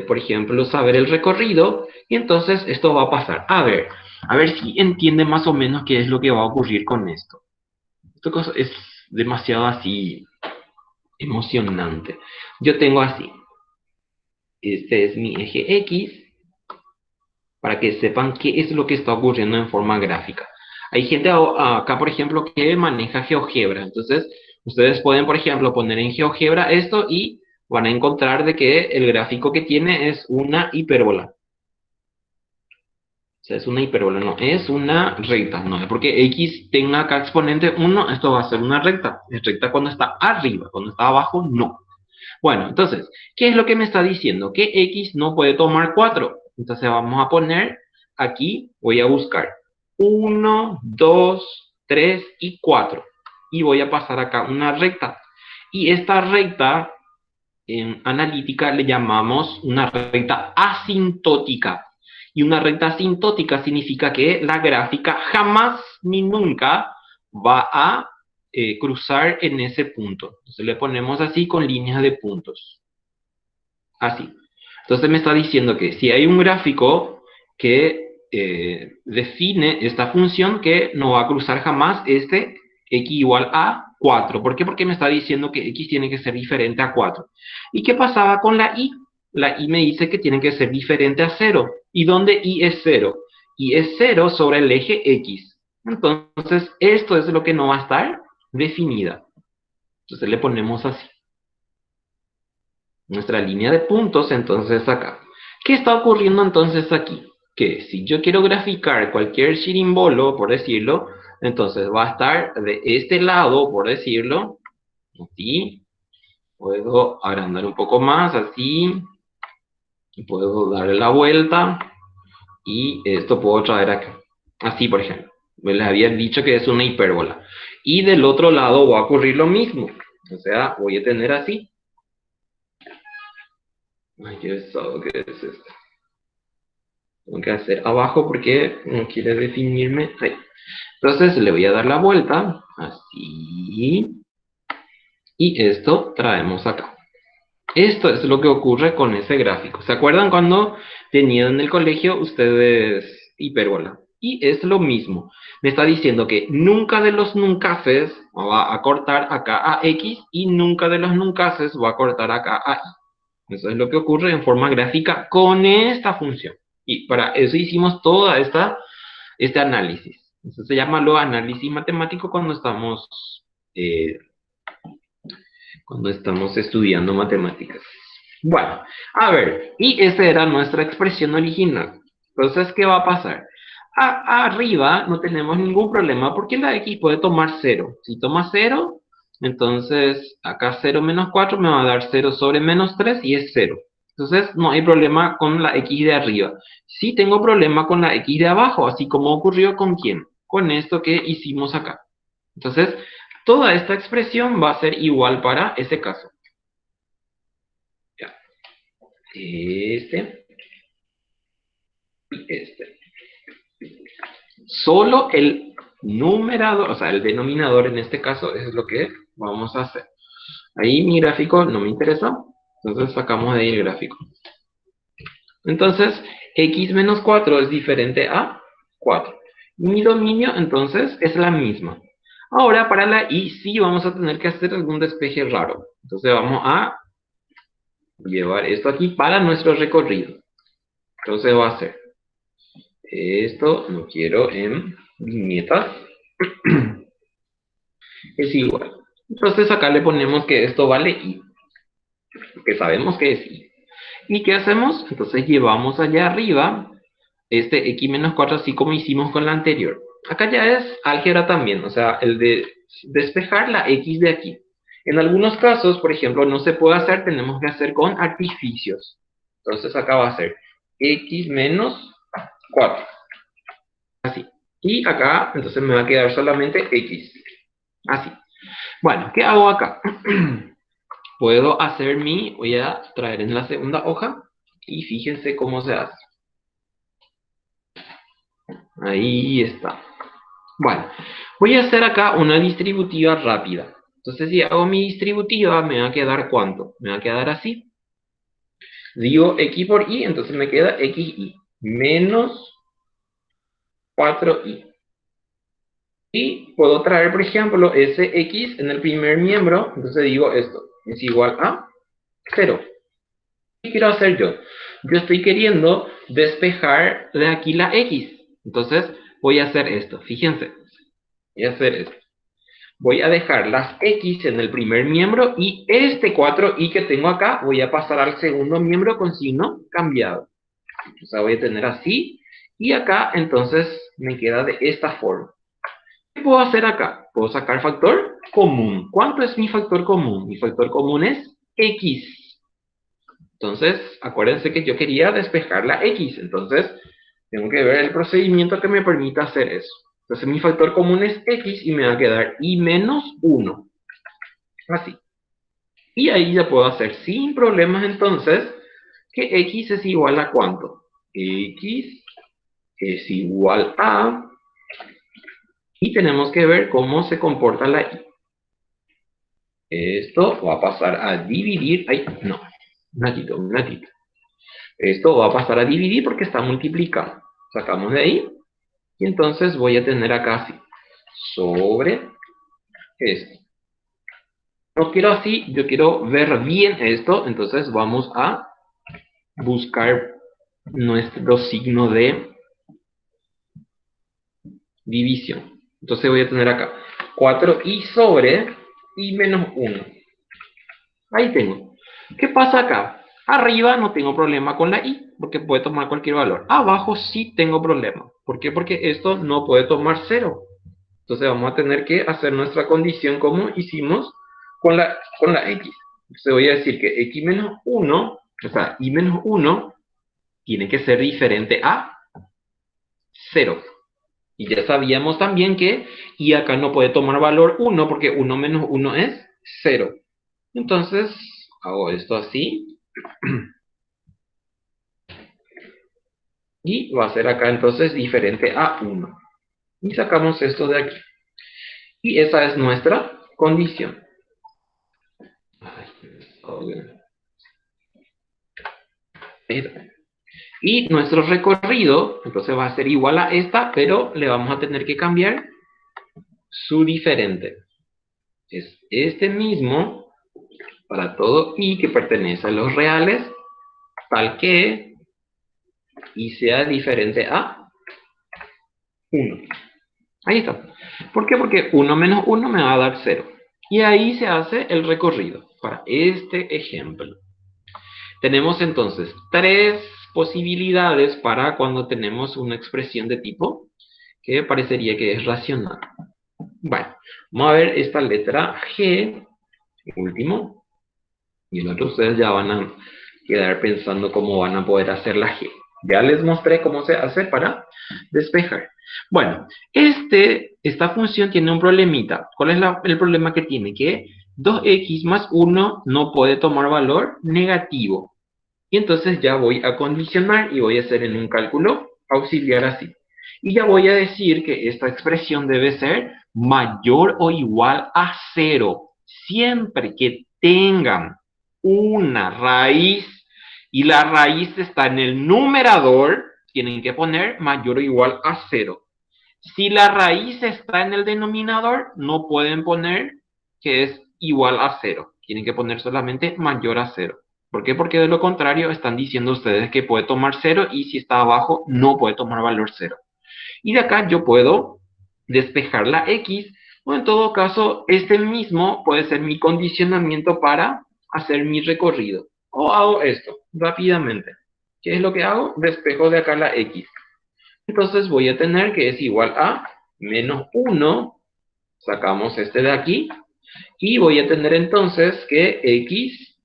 por ejemplo, saber el recorrido y entonces esto va a pasar. A ver si entiende más o menos qué es lo que va a ocurrir con esto. Esto es demasiado así emocionante. Yo tengo así. Este es mi eje X. Para que sepan qué es lo que está ocurriendo en forma gráfica. Hay gente acá, por ejemplo, que maneja GeoGebra. Entonces, ustedes pueden, por ejemplo, poner en GeoGebra esto y van a encontrar de que el gráfico que tiene es una hipérbola. O sea, es una hipérbola, no, es una recta. No es porque X tenga acá exponente 1, esto va a ser una recta. Es recta cuando está arriba, cuando está abajo, no. Bueno, entonces, ¿qué es lo que me está diciendo? Que X no puede tomar 4. Entonces vamos a poner aquí, voy a buscar 1, 2, 3 y 4. Y voy a pasar acá una recta. Y esta recta, en analítica, le llamamos una recta asintótica. Y una recta asintótica significa que la gráfica jamás ni nunca va a cruzar en ese punto. Entonces le ponemos así con líneas de puntos. Así. Entonces me está diciendo que si hay un gráfico que define esta función que no va a cruzar jamás este x igual a 4. ¿Por qué? Porque me está diciendo que x tiene que ser diferente a 4. ¿Y qué pasaba con la y? La y me dice que tiene que ser diferente a 0. ¿Y dónde y es 0? Y es 0 sobre el eje x. Entonces, esto es lo que no va a estar definida. Entonces le ponemos así. Nuestra línea de puntos, entonces acá. ¿Qué está ocurriendo entonces aquí? Que si yo quiero graficar cualquier shirimbolo, por decirlo, entonces va a estar de este lado, por decirlo, así. Puedo agrandar un poco más, así. Y puedo darle la vuelta. Y esto puedo traer acá. Así, por ejemplo. Les había dicho que es una hipérbola. Y del otro lado va a ocurrir lo mismo. O sea, voy a tener así. Ay, qué pesado que es esto. Tengo que hacer abajo porque no quiere definirme. Ahí. Entonces le voy a dar la vuelta. Así. Y esto traemos acá. Esto es lo que ocurre con ese gráfico. ¿Se acuerdan cuando tenían en el colegio ustedes hipérbola? Y es lo mismo. Me está diciendo que nunca de los nuncases va a cortar acá a X y nunca de los nuncases va a cortar acá a Y. Eso es lo que ocurre en forma gráfica con esta función. Y para eso hicimos todo este análisis. Eso se llama luego análisis matemático cuando estamos estudiando matemáticas. Bueno, a ver, y esa era nuestra expresión original. Entonces, ¿qué va a pasar? Arriba no tenemos ningún problema porque la x puede tomar 0. Si toma 0, entonces acá 0 menos 4 me va a dar 0 sobre menos 3 y es 0. Entonces no hay problema con la x de arriba. Sí tengo problema con la x de abajo, así como ocurrió con ¿quién? Con esto que hicimos acá. Entonces, toda esta expresión va a ser igual para ese caso. Ya. Este. Y este. Solo el numerador, o sea, el denominador en este caso es lo que vamos a hacer. Ahí mi gráfico no me interesa. Entonces sacamos de ahí el gráfico. Entonces, x menos 4 es diferente a 4. Mi dominio, entonces, es la misma. Ahora, para la y sí vamos a tener que hacer algún despeje raro. Entonces, vamos a llevar esto aquí para nuestro recorrido. Entonces, va a ser esto, lo quiero en viñetas, es igual. Entonces, acá le ponemos que esto vale y, porque sabemos que es y. ¿Y qué hacemos? Entonces, llevamos allá arriba este x menos 4 así como hicimos con la anterior. Acá ya es álgebra también, o sea, el de despejar la x de aquí. En algunos casos, por ejemplo, no se puede hacer, tenemos que hacer con artificios. Entonces acá va a ser x menos 4. Así. Y acá, entonces me va a quedar solamente x. Así. Bueno, ¿qué hago acá? Puedo hacer voy a traer en la segunda hoja y fíjense cómo se hace. Ahí está. Bueno, voy a hacer acá una distributiva rápida. Entonces, si hago mi distributiva, me va a quedar ¿cuánto? Me va a quedar así. Digo x por y, entonces me queda xy menos 4y. Y puedo traer, por ejemplo, ese x en el primer miembro. Entonces digo esto, es igual a 0. ¿Qué quiero hacer yo? Yo estoy queriendo despejar de aquí la x. Entonces voy a hacer esto, fíjense. Voy a hacer esto. Voy a dejar las x en el primer miembro y este 4y que tengo acá voy a pasar al segundo miembro con signo cambiado. O sea, voy a tener así y acá entonces me queda de esta forma. ¿Qué puedo hacer acá? Puedo sacar factor común. ¿Cuánto es mi factor común? Mi factor común es x. Entonces, acuérdense que yo quería despejar la x. Entonces, tengo que ver el procedimiento que me permita hacer eso. Entonces mi factor común es x y me va a quedar y menos 1. Así. Y ahí ya puedo hacer sin problemas entonces que x es igual a ¿cuánto? X es igual a... Y tenemos que ver cómo se comporta la y. Esto va a pasar a dividir... Ay, no. Un ratito, un ratito. Esto va a pasar a dividir porque está multiplicado. Sacamos de ahí. Y entonces voy a tener acá así. Sobre esto. No quiero así, yo quiero ver bien esto. Entonces vamos a buscar nuestro signo de división. Entonces voy a tener acá 4y sobre y menos 1. Ahí tengo. ¿Qué pasa acá? Arriba no tengo problema con la y, porque puede tomar cualquier valor. Abajo sí tengo problema. ¿Por qué? Porque esto no puede tomar 0. Entonces vamos a tener que hacer nuestra condición como hicimos con la x. Entonces voy a decir que x menos 1, o sea, y menos 1, tiene que ser diferente a 0. Y ya sabíamos también que y acá no puede tomar valor 1, porque 1 menos 1 es 0. Entonces, hago esto así. Y va a ser acá entonces diferente a 1. Y sacamos esto de aquí. Y esa es nuestra condición. Y nuestro recorrido, entonces va a ser igual a esta, pero le vamos a tener que cambiar su diferente. Es este mismo para todo y que pertenece a los reales, tal que y sea diferente a 1. Ahí está. ¿Por qué? Porque 1 menos 1 me va a dar 0. Y ahí se hace el recorrido para este ejemplo. Tenemos entonces 3 posibilidades para cuando tenemos una expresión de tipo que parecería que es racional. Bueno, vamos a ver esta letra G, último, y el otro ustedes ya van a quedar pensando cómo van a poder hacer la G. Ya les mostré cómo se hace para despejar. Bueno, esta función tiene un problemita. ¿Cuál es el problema que tiene? Que 2x más 1 no puede tomar valor negativo. Y entonces ya voy a condicionar y voy a hacer en un cálculo auxiliar así. Y ya voy a decir que esta expresión debe ser mayor o igual a 0. Siempre que tengan una raíz y la raíz está en el numerador, tienen que poner mayor o igual a 0. Si la raíz está en el denominador, no pueden poner que es igual a 0. Tienen que poner solamente mayor a 0. ¿Por qué? Porque de lo contrario están diciendo ustedes que puede tomar 0 y si está abajo no puede tomar valor 0. Y de acá yo puedo despejar la X, o en todo caso, este mismo puede ser mi condicionamiento para hacer mi recorrido. O hago esto rápidamente. ¿Qué es lo que hago? Despejo de acá la X. Entonces voy a tener que es igual a menos 1, sacamos este de aquí, y voy a tener entonces que X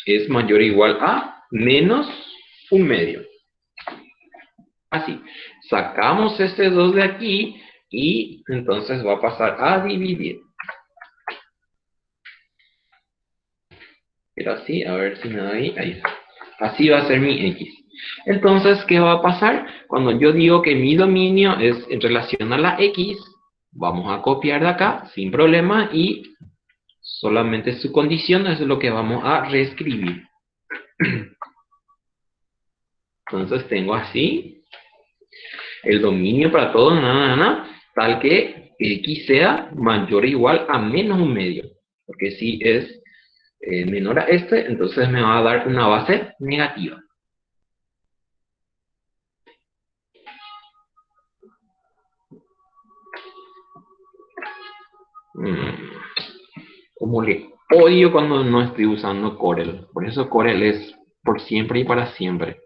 es mayor o igual a menos 1/2. Así, sacamos este 2 de aquí y entonces va a pasar a dividir. Pero así, a ver si me da ahí está. Así va a ser mi X. Entonces, ¿qué va a pasar? Cuando yo digo que mi dominio es en relación a la X, vamos a copiar de acá sin problema y solamente su condición es lo que vamos a reescribir. Entonces tengo así el dominio para todo, tal que X sea mayor o igual a menos 1/2. Porque si es menor a este, entonces me va a dar una base negativa. Como le odio cuando no estoy usando Corel. Por eso Corel es por siempre y para siempre.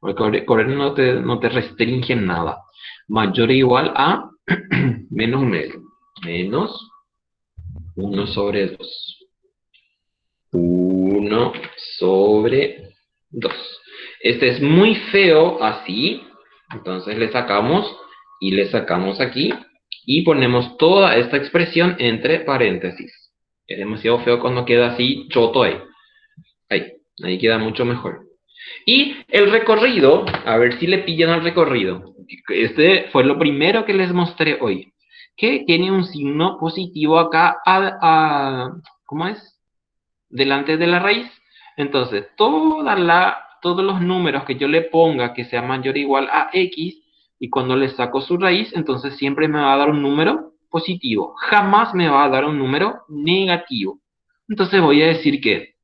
Porque Corel no te restringe nada. Mayor o igual a menos 1/2. Menos 1 sobre 2. 1 sobre 2. Este es muy feo así. Entonces le sacamos y le sacamos aquí. Y ponemos toda esta expresión entre paréntesis. Es demasiado feo cuando queda así choto ahí. Ahí queda mucho mejor. Y el recorrido, a ver si le pillan al recorrido. Este fue lo primero que les mostré hoy. Que tiene un signo positivo acá, ¿cómo es? Delante de la raíz. Entonces, todos los números que yo le ponga que sea mayor o igual a X, y cuando le saco su raíz, entonces siempre me va a dar un número positivo. Jamás me va a dar un número negativo. Entonces voy a decir que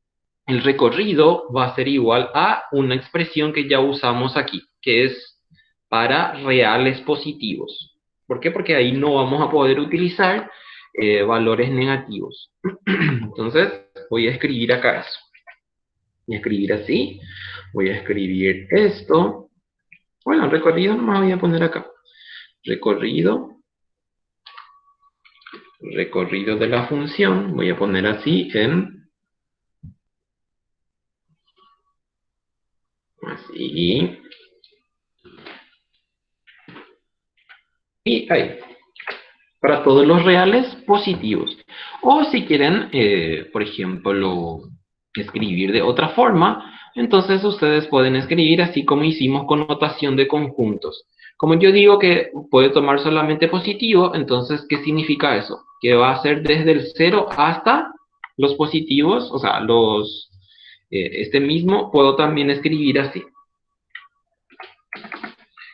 el recorrido va a ser igual a una expresión que ya usamos aquí, que es para reales positivos. ¿Por qué? Porque ahí no vamos a poder utilizar valores negativos. Entonces, voy a escribir acá eso. Voy a escribir así. Voy a escribir esto. Bueno, el recorrido no me voy a poner acá. Recorrido de la función. Voy a poner así en... Así. Y ahí. Para todos los reales positivos. O si quieren, por ejemplo, escribir de otra forma, entonces ustedes pueden escribir así como hicimos con notación de conjuntos. Como yo digo que puede tomar solamente positivo, entonces, ¿qué significa eso? Que va a ser desde el 0 hasta los positivos, o sea, este mismo puedo también escribir así.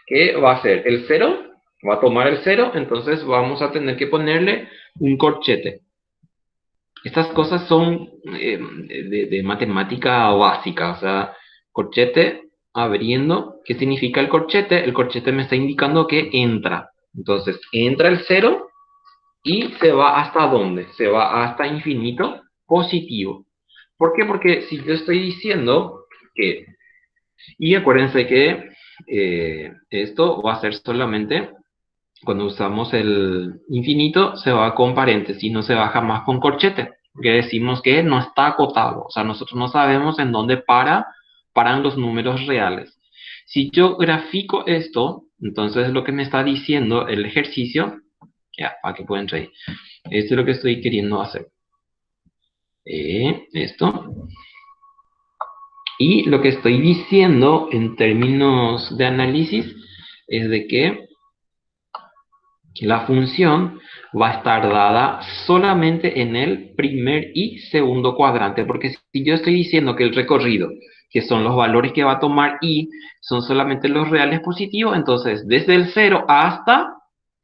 Que va a ser el 0, va a tomar el 0, entonces vamos a tener que ponerle un corchete. Estas cosas son de matemática básica, o sea, corchete abriendo. ¿Qué significa el corchete? El corchete me está indicando que entra. Entonces, entra el 0 y se va hasta ¿dónde? Se va hasta infinito positivo. ¿Por qué? Porque si yo estoy diciendo que... Y acuérdense que esto va a ser solamente... Cuando usamos el infinito, se va con paréntesis, no se va jamás con corchete, porque decimos que no está acotado, o sea, nosotros no sabemos en dónde paran los números reales. Si yo grafico esto, entonces lo que me está diciendo el ejercicio, ya, para que puedan reír, esto es lo que estoy queriendo hacer. Esto. Y lo que estoy diciendo en términos de análisis es de que la función va a estar dada solamente en el primer y segundo cuadrante, porque si yo estoy diciendo que el recorrido, que son los valores que va a tomar y son solamente los reales positivos, entonces desde el 0 hasta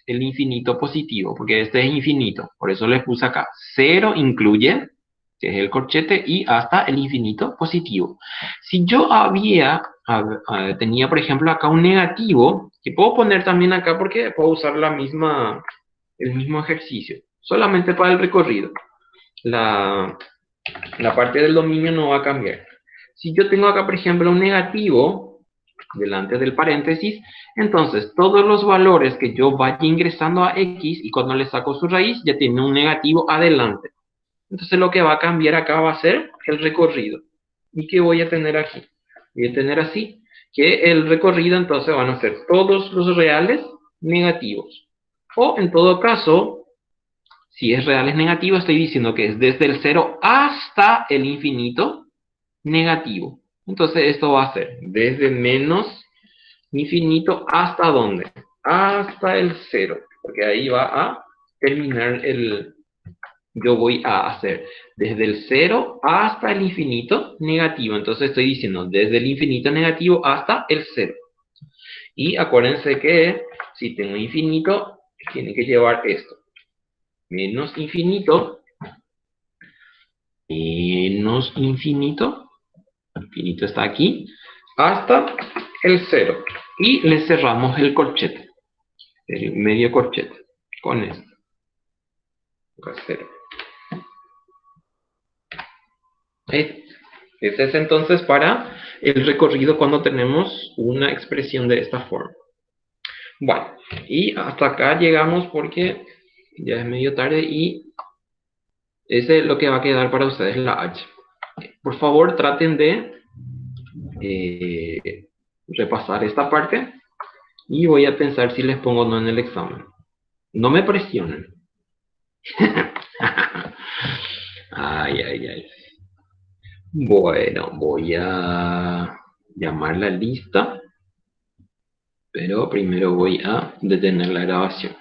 el infinito positivo, porque este es infinito, por eso les puse acá, 0 incluye, que es el corchete, y hasta el infinito positivo. Si yo tenía, por ejemplo, acá un negativo, que puedo poner también acá porque puedo usar el mismo ejercicio, solamente para el recorrido. La parte del dominio no va a cambiar. Si yo tengo acá, por ejemplo, un negativo delante del paréntesis, entonces todos los valores que yo vaya ingresando a x y cuando le saco su raíz ya tiene un negativo adelante. Entonces lo que va a cambiar acá va a ser el recorrido. ¿Y qué voy a tener aquí? Voy a tener así, que el recorrido entonces van a ser todos los reales negativos. O en todo caso, si es reales negativo, estoy diciendo que es desde el 0 hasta el infinito negativo. Entonces esto va a ser desde menos infinito hasta ¿dónde? Hasta el 0. Porque ahí va a terminar yo voy a hacer desde el 0 hasta el infinito negativo. Entonces estoy diciendo desde el infinito negativo hasta el 0. Y acuérdense que si tengo infinito, tiene que llevar esto. Menos infinito, infinito está aquí, hasta el 0. Y le cerramos el corchete, el medio corchete, con esto. Acá 0. Ese es entonces para el recorrido cuando tenemos una expresión de esta forma. Bueno, y hasta acá llegamos porque ya es medio tarde y ese es lo que va a quedar para ustedes la H. Por favor, traten de repasar esta parte y voy a pensar si les pongo o no en el examen. No me presionen. Ay, ay, ay. Bueno, voy a llamar la lista, pero primero voy a detener la grabación.